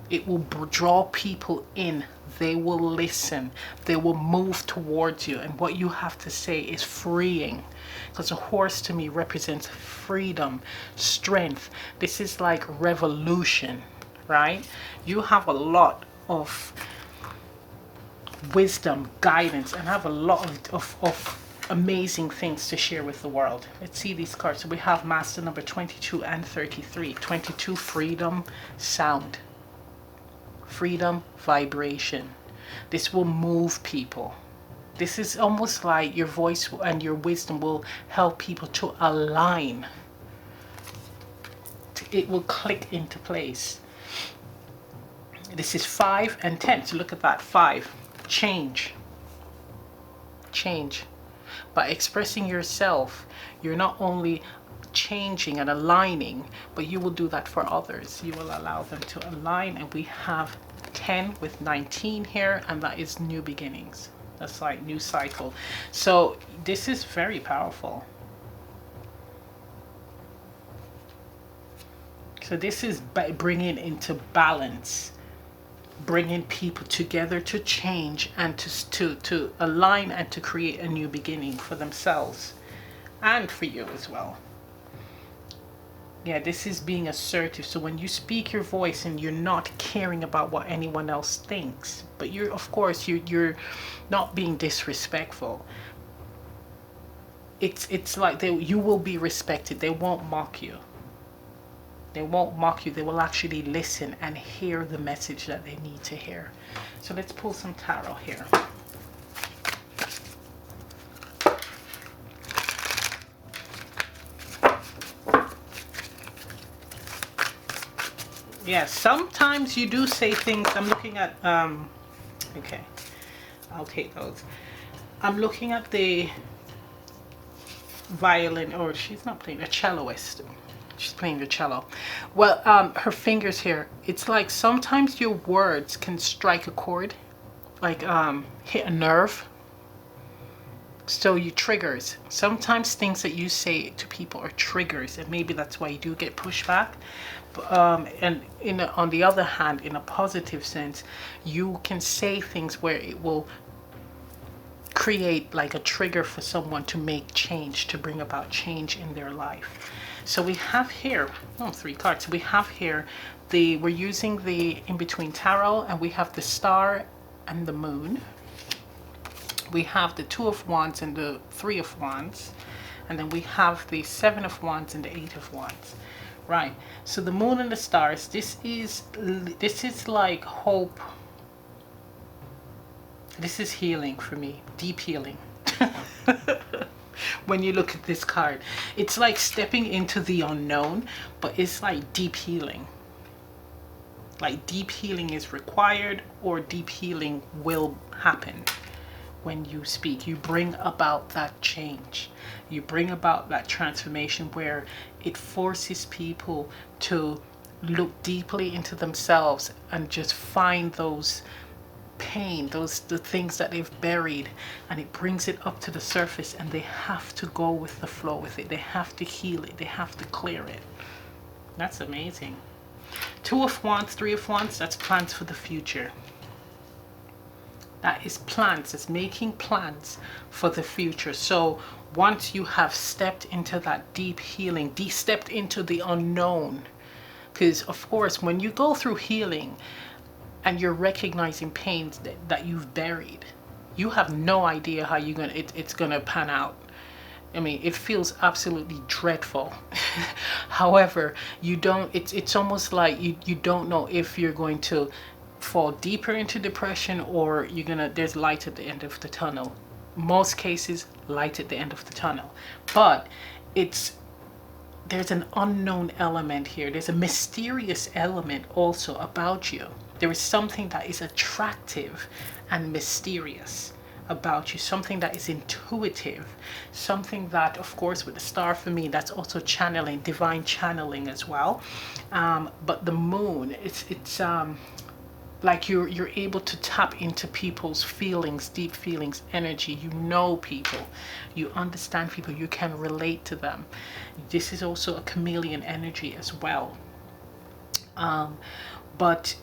It will draw people in. They will listen. They will move towards you. And what you have to say is freeing. Because a horse to me represents freedom, strength. This is like revolution, right? You have a lot of wisdom, guidance, and have a lot of amazing things to share with the world. Let's see these cards. So we have Master number 22 and 33. 22, freedom, sound. Freedom, vibration. This will move people. This is almost like your voice and your wisdom will help people to align. It will click into place. This is 5 and 10. So look at that. 5. Change. Change. By expressing yourself, you're not only changing and aligning, but you will do that for others. You will allow them to align. And we have 10 with 19 here, and that is new beginnings. That's like new cycle. So this is very powerful. So this is bringing into balance, bringing people together to change and to align and to create a new beginning for themselves and for you as well. Yeah, this is being assertive. So when you speak your voice and you're not caring about what anyone else thinks, but you're, of course, you're not being disrespectful. It's like you will be respected. They won't mock you. They won't mock you. They will actually listen and hear the message that they need to hear. So let's pull some tarot here. Yeah, sometimes you do say things. I'm looking at, okay, I'll take those. I'm looking at the violin, or she's not playing, a celloist. She's playing the cello. Well, her fingers here, it's like sometimes your words can strike a chord, like hit a nerve. So you triggers. Sometimes things that you say to people are triggers, and maybe that's why you do get pushback. And on the other hand, in a positive sense, you can say things where it will create like a trigger for someone to make change, to bring about change in their life. So we have here, 3 cards. We have here we're using the in-between tarot, and we have the star and the moon. We have the 2 of Wands and the 3 of Wands, and then we have the 7 of Wands and the 8 of Wands. Right, so the moon and the stars, this is like hope. This is healing for me, deep healing. When you look at this card, it's like stepping into the unknown, but it's like deep healing. Like deep healing is required, or deep healing will happen. When you speak, you bring about that change. You bring about that transformation where it forces people to look deeply into themselves and just find those pain, the things that they've buried, and it brings it up to the surface, and they have to go with the flow with it. They have to heal it. They have to clear it. That's amazing. 2 of Wands, 3 of Wands, that's plans for the future. That is plans. It's making plans for the future. So once you have stepped into that deep healing, stepped into the unknown, because of course when you go through healing and you're recognizing pains that you've buried, you have no idea how it's gonna pan out. I mean, it feels absolutely dreadful. However, it's almost like you don't know if you're going to fall deeper into depression, or there's light at the end of the tunnel. Most cases, light at the end of the tunnel. But there's an unknown element here. There's a mysterious element also about you. There is something that is attractive and mysterious about you, something that is intuitive, something that, of course, with the star for me, that's also channeling, divine channeling as well. But the moon, it's like you're able to tap into people's feelings, deep feelings, energy. You know people, you understand people, you can relate to them. This is also a chameleon energy as well. But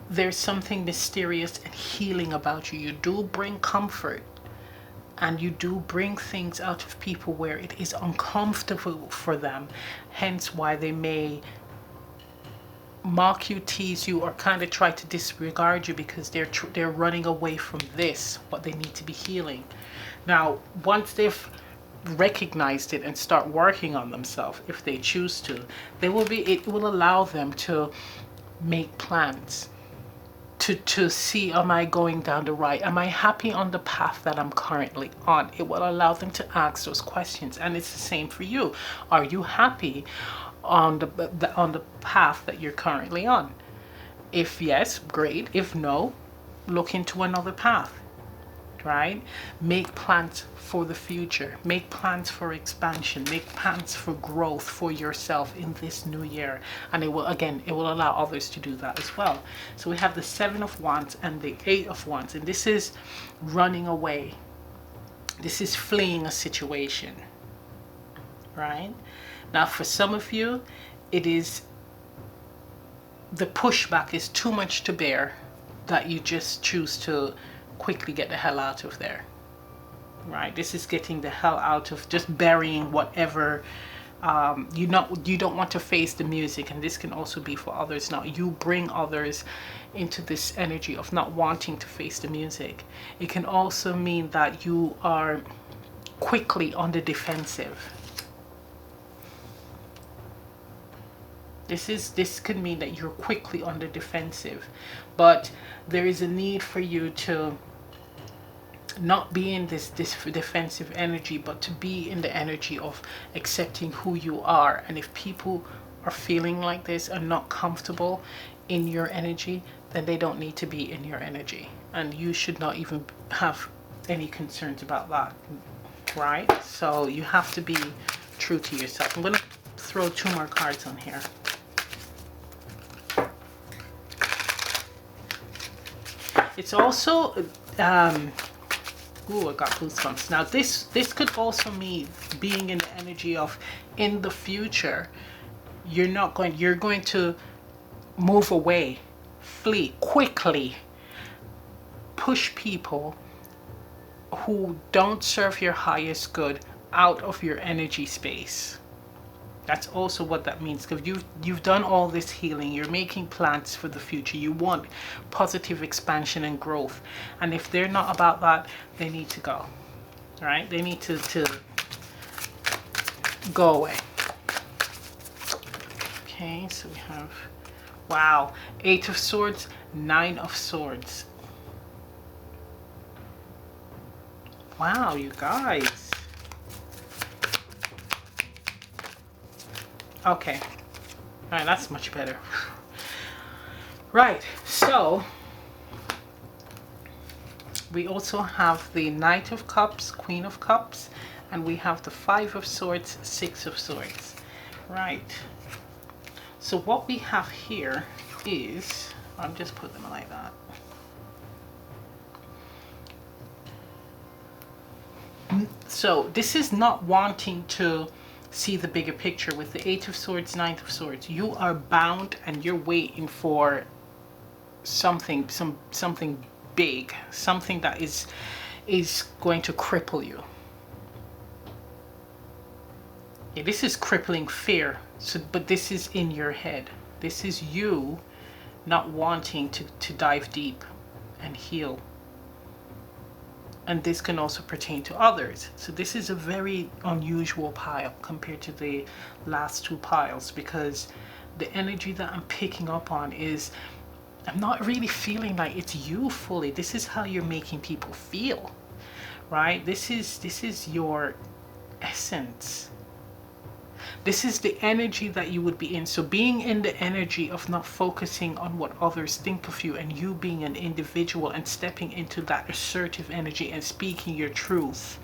there's something mysterious and healing about you. You do bring comfort, and you do bring things out of people where it is uncomfortable for them, hence why they may mock you, tease you, or kind of try to disregard you, because they're running away from what they need to be healing. Now, once they've recognized it and start working on themselves, if they choose to, it will allow them to make plans to see, am I going down the right? Am I happy on the path that I'm currently on? It will allow them to ask those questions. And it's the same for you. Are you happy on the path that you're currently on? If yes, great. If no, look into another path. Right? Make plans for the future. Make plans for expansion. Make plans for growth for yourself in this new year. And it will allow others to do that as well. So we have the 7 of Wands and the 8 of Wands. And this is running away. This is fleeing a situation. Right? Now, for some of you, it is the pushback is too much to bear, that you just choose to quickly get the hell out of there. Right? This is getting the hell out of, just burying whatever. You don't want to face the music, and this can also be for others. Now, you bring others into this energy of not wanting to face the music. It can also mean that you are quickly on the defensive. This could mean that you're quickly on the defensive, but there is a need for you to not be in this defensive energy, but to be in the energy of accepting who you are. And if people are feeling like this and not comfortable in your energy, then they don't need to be in your energy. And you should not even have any concerns about that, right? So you have to be true to yourself. I'm going to throw 2 more cards on here. It's also, ooh, I got goosebumps. Now this could also mean being in the energy of, in the future, you're going to move away, flee quickly, push people who don't serve your highest good out of your energy space. That's also what that means, because you've done all this healing. You're making plans for the future. You want positive expansion and growth. And if they're not about that, they need to go. All right? They need to go away. Okay, so we have, wow, 8 of Swords, 9 of Swords. Wow, you guys. Okay. All right, that's much better. Right, so we also have the Knight of Cups, Queen of Cups, and we have the 5 of Swords, 6 of Swords. Right. So what we have here is, I'm just putting them like that. So this is not wanting to see the bigger picture. With the 8 of Swords, 9 of Swords, you are bound and you're waiting for something, something big, something that is going to cripple you. Yeah, this is crippling fear. So, but this is in your head. This is you not wanting to dive deep and heal. And this can also pertain to others. So this is a very unusual pile compared to the last 2 piles, because the energy that I'm picking up on is, I'm not really feeling like it's you fully. This is how you're making people feel, right? This is your essence. This is the energy that you would be in. So being in the energy of not focusing on what others think of you, and you being an individual and stepping into that assertive energy and speaking your truth,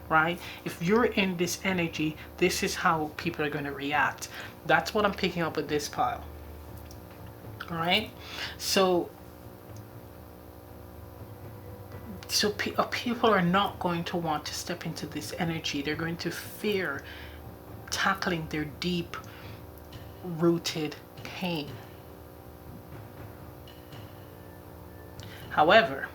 right? If you're in this energy, this is how people are going to react. That's what I'm picking up with this pile. All right? So people are not going to want to step into this energy. They're going to fear tackling their deep rooted pain. However,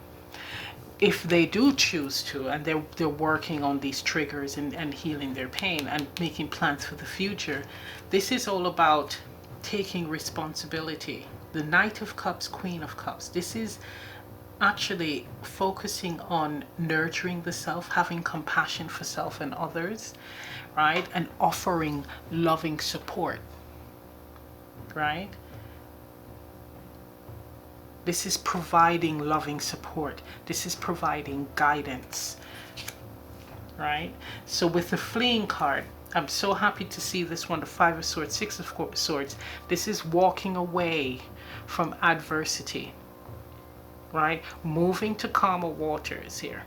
if they do choose to, and they're working on these triggers and healing their pain and making plans for the future, this is all about taking responsibility. The Knight of Cups, Queen of Cups, this is actually focusing on nurturing the self, having compassion for self and others, right? And offering loving support, right? This is providing loving support. This is providing guidance, right? So with the fleeing card, I'm so happy to see this one, the 5 of Swords, 6 of Swords. This is walking away from adversity, right? Moving to calmer waters here.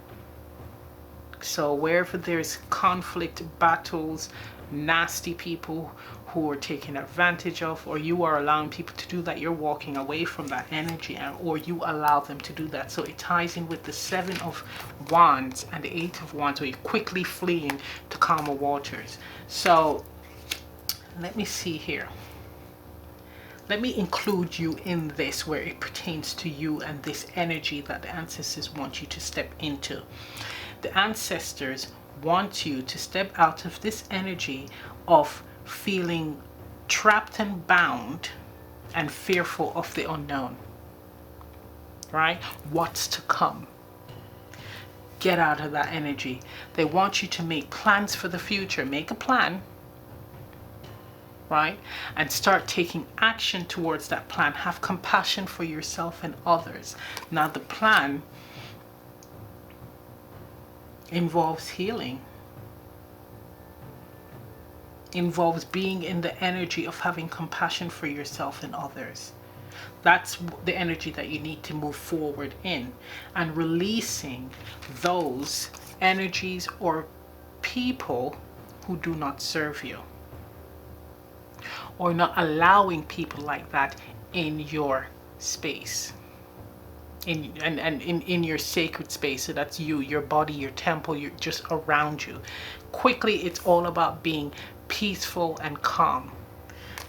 So wherever there's conflict, battles, nasty people who are taking advantage of, or you are allowing people to do that, you're walking away from that energy, or you allow them to do that. So it ties in with the 7 of Wands and the 8 of Wands, where you're quickly fleeing to calmer waters. So let me see here. Let me include you in this, where it pertains to you and this energy that the ancestors want you to step into. The ancestors want you to step out of this energy of feeling trapped and bound and fearful of the unknown, right? What's to come. Get out of that energy. They want you to make plans for the future. Make a plan, right? And start taking action towards that plan. Have compassion for yourself and others. Now the plan involves healing. involves being in the energy of having compassion for yourself and others. That's the energy that you need to move forward in, and releasing those energies or people who do not serve you, or not allowing people like that in your space, in your sacred space. So that's you, your body, your temple, you're just around you. Quickly, it's all about being peaceful and calm.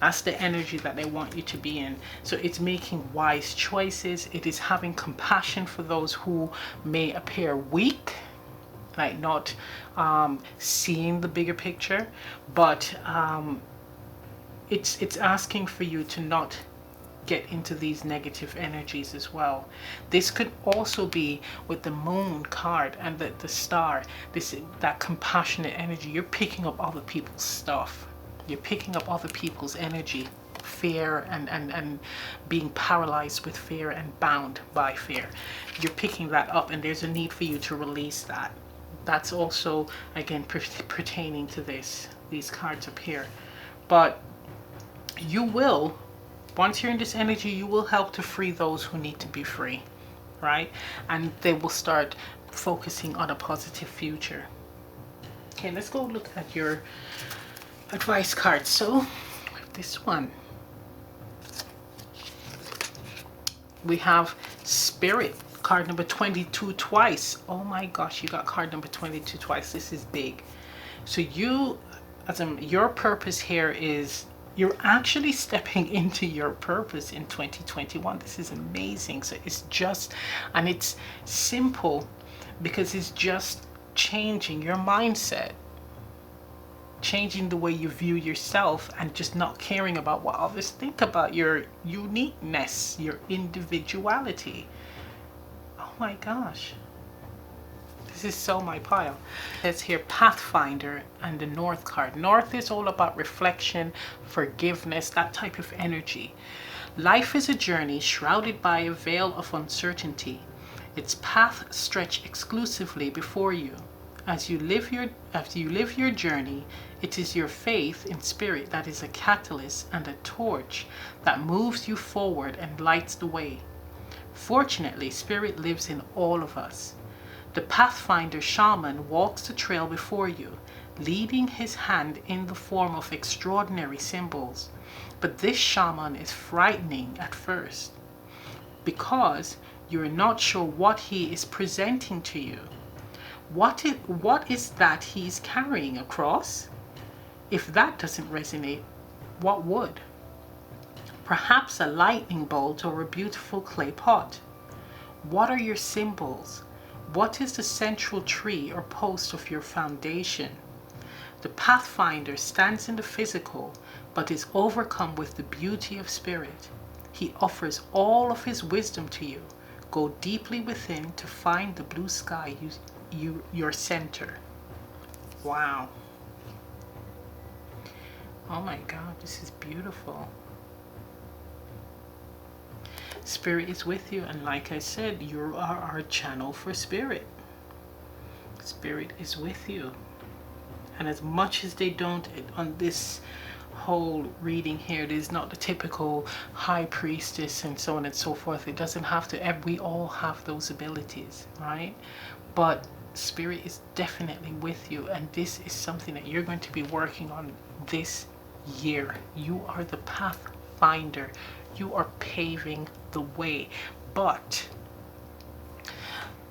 That's the energy that they want you to be in. So it's making wise choices. It is having compassion for those who may appear weak, like not seeing the bigger picture. But it's asking for you to not get into these negative energies as well. This could also be with the moon card and the star, that compassionate energy. You're picking up other people's stuff. You're picking up other people's energy, fear, and being paralyzed with fear and bound by fear. You're picking that up, and there's a need for you to release that. That's also, again, pertaining to these cards up here. But you will, once you're in this energy, you will help to free those who need to be free, right? And they will start focusing on a positive future. Okay, let's go look at your advice card. So this one, we have Spirit, card number 22 twice. Oh my gosh, you got card number 22 twice. This is big. So you, your purpose here is, you're actually stepping into your purpose in 2021. This is amazing. So it's just, and it's simple because it's just changing your mindset, changing the way you view yourself, and just not caring about what others think about your uniqueness, your individuality. Oh my gosh. This is so my pile. It says here Pathfinder and the North card. North is all about reflection, forgiveness, that type of energy. Life is a journey shrouded by a veil of uncertainty. Its path stretch exclusively before you. As you live your journey, it is your faith in Spirit that is a catalyst and a torch that moves you forward and lights the way. Fortunately, Spirit lives in all of us. The Pathfinder shaman walks the trail before you, leading his hand in the form of extraordinary symbols. But this shaman is frightening at first because you're not sure what he is presenting to you. What is that he's carrying across? If that doesn't resonate, what would? Perhaps a lightning bolt or a beautiful clay pot. What are your symbols? What is the central tree or post of your foundation? The Pathfinder stands in the physical, but is overcome with the beauty of Spirit. He offers all of his wisdom to you. Go deeply within to find the blue sky, your center. Wow. Oh my God, this is beautiful. Spirit is with you, and like I said, you are our channel for Spirit. Spirit is with you. And as much as they don't, on this whole reading here, it is not the typical high priestess and so on and so forth. It doesn't have to, we all have those abilities, right? But Spirit is definitely with you, and this is something that you're going to be working on this year. You are the Pathfinder. You are paving the way. But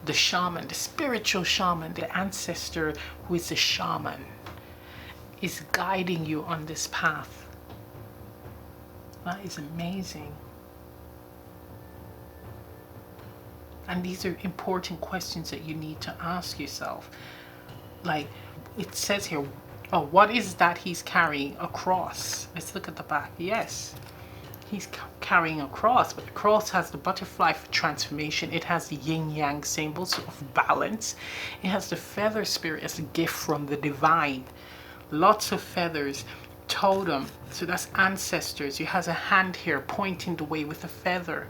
the shaman, the spiritual shaman, the ancestor who is the shaman, is guiding you on this path. That is amazing. And these are important questions that you need to ask yourself. Like it says here, oh, what is that he's carrying across? Let's look at the back. Yes, he's carrying a cross, but the cross has the butterfly for transformation. It has the yin-yang symbols of balance. It has the feather spirit as a gift from the divine. Lots of feathers, totem, so that's ancestors. He has a hand here pointing the way with a feather.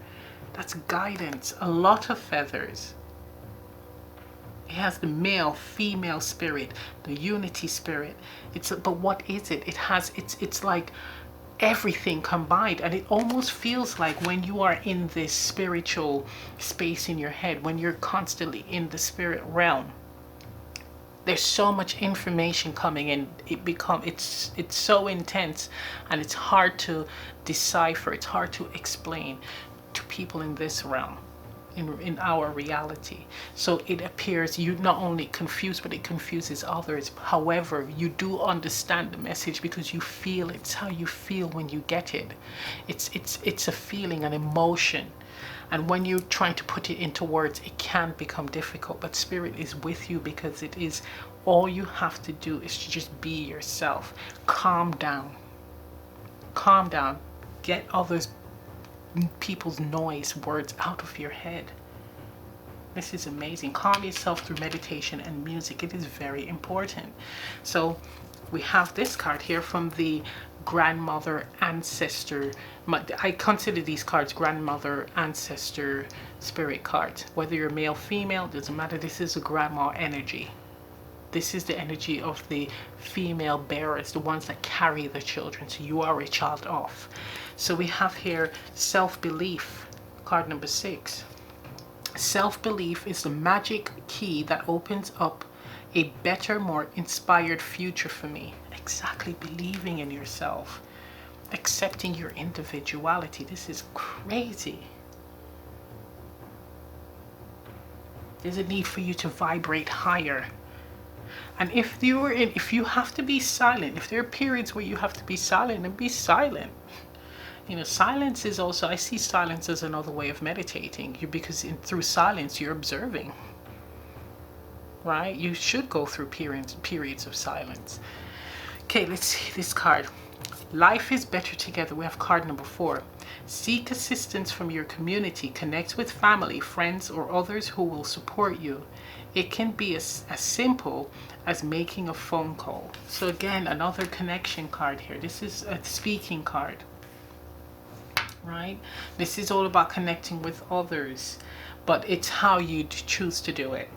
That's guidance. A lot of feathers. It has the male, female spirit, the unity spirit. But what is it? It's like everything combined, and it almost feels like when you are in this spiritual space in your head, when you're constantly in the spirit realm, there's so much information coming in. It's so intense, and it's hard to decipher, it's hard to explain to people in this realm, in our reality. So it appears you not only confuse, but it confuses others. However, you do understand the message because you feel it. It's how you feel when you get it. It's a feeling, an emotion. And when you're trying to put it into words, it can become difficult. But spirit is with you, because it is all you have to do is to just be yourself. Calm down. Calm down. Get others people's noise words out of your head. This is amazing. Calm yourself through meditation and music. It is very important. So we have this card here from the grandmother ancestor. I consider these cards grandmother ancestor spirit cards. Whether you're male, female, doesn't matter. This is a grandma energy. This is the energy of the female bearers, the ones that carry the children. So you are a child of. So we have here self-belief, card number 6. Self-belief is the magic key that opens up a better, more inspired future for me. Exactly, believing in yourself, accepting your individuality. This is crazy. There's a need for you to vibrate higher. And if you have to be silent, if there are periods where you have to be silent, then be silent. You know, silence is also, I see silence as another way of meditating. Because through silence, you're observing. Right? You should go through periods of silence. Okay, let's see this card. Life is better together. We have card number 4. Seek assistance from your community. Connect with family, friends, or others who will support you. It can be as simple as making a phone call. So again, another connection card here. This is a speaking card. Right? This is all about connecting with others, but it's how you choose to do it.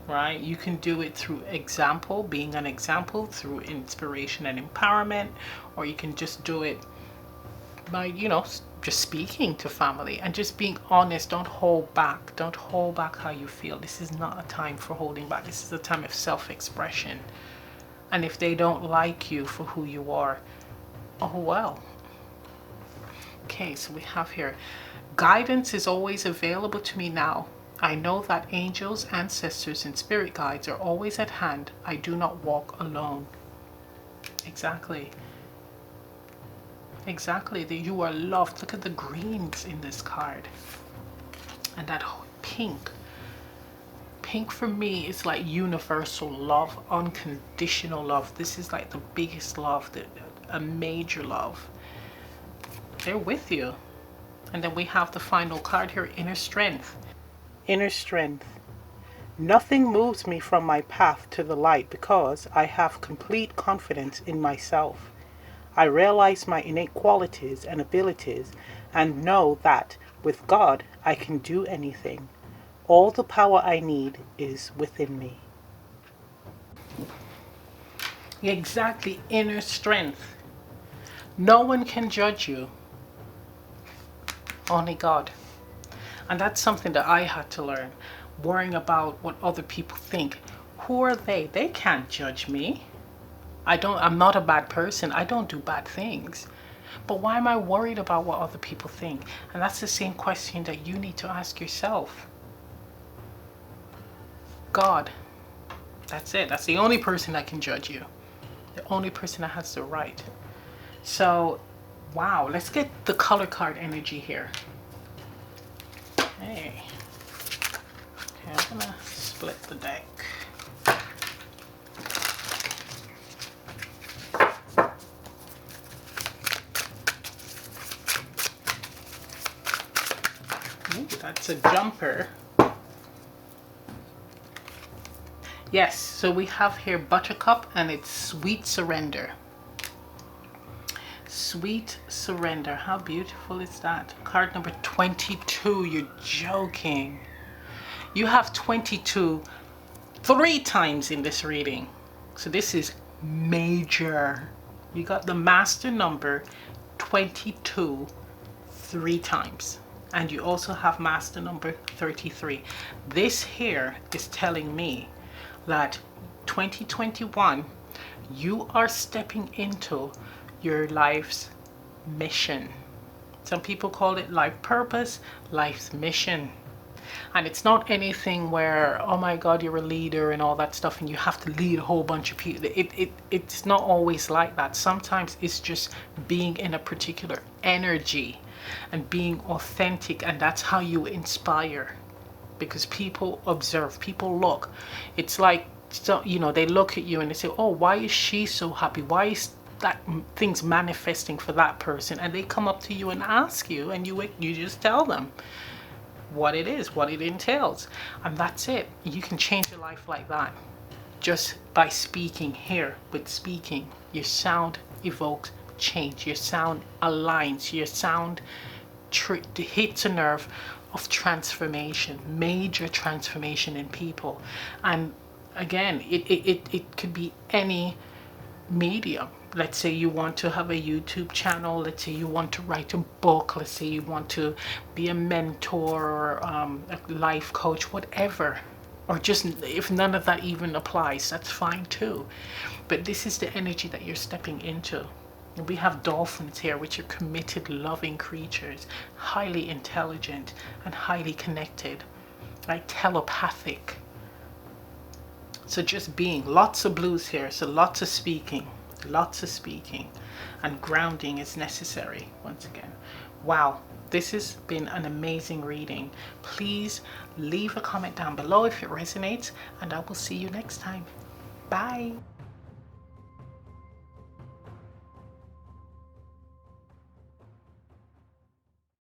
Right? You can do it through example, being an example, through inspiration and empowerment, or you can just do it by, you know, just speaking to family and just being honest. Don't hold back. Don't hold back how you feel. This is not a time for holding back. This is a time of self-expression. And if they don't like you for who you are, oh well. Okay, so we have here, guidance is always available to me now. I know that angels, ancestors, and spirit guides are always at hand. I do not walk alone. Exactly. Exactly, that you are loved. Look at the greens in this card. And that pink. Pink for me is like universal love, unconditional love. This is like the biggest love, a major love. They're with you. And then we have the final card here, inner strength. Inner strength. Nothing moves me from my path to the light because I have complete confidence in myself. I realize my innate qualities and abilities and know that with God I can do anything. All the power I need is within me. Exactly, inner strength. No one can judge you. Only God. And that's something that I had to learn. Worrying about what other people think. Who are they? They can't judge me. I'm not a bad person. I don't do bad things. But why am I worried about what other people think? And that's the same question that you need to ask yourself. God. That's it. That's the only person that can judge you. The only person that has the right. So, wow. Let's get the color card energy here. Hey. Okay, I'm gonna split the deck. Ooh, that's a jumper. Yes, so we have here Buttercup, and it's Sweet Surrender. Sweet Surrender. How beautiful is that? Card number 22. You're joking. You have 22 3 times in this reading. So this is major. You got the master number 22 3 times. And you also have master number 33. This here is telling me that 2021, you are stepping into your life's mission. Some people call it life purpose, life's mission. And it's not anything where, oh my God, you're a leader and all that stuff and you have to lead a whole bunch of people. It's not always like that. Sometimes it's just being in a particular energy and being authentic, and that's how you inspire. Because people observe, people look. It's like, so, you know, they look at you and they say, oh, why is she so happy? Why is that things manifesting for that person? And they come up to you and ask you, and you just tell them what it is, what it entails, and that's it. You can change your life like that, just by speaking. Here with speaking, your sound evokes change, your sound aligns, your sound hits a nerve of transformation, major transformation in people. And again, it could be any medium. Let's say you want to have a YouTube channel, let's say you want to write a book, let's say you want to be a mentor or a life coach, whatever. Or just, if none of that even applies, that's fine too. But this is the energy that you're stepping into. And we have dolphins here, which are committed, loving creatures, highly intelligent and highly connected, like telepathic. So just being, lots of blues here, so lots of speaking, and grounding is necessary once again. Wow, this has been an amazing reading. Please leave a comment down below if it resonates, and I will see you next time. Bye.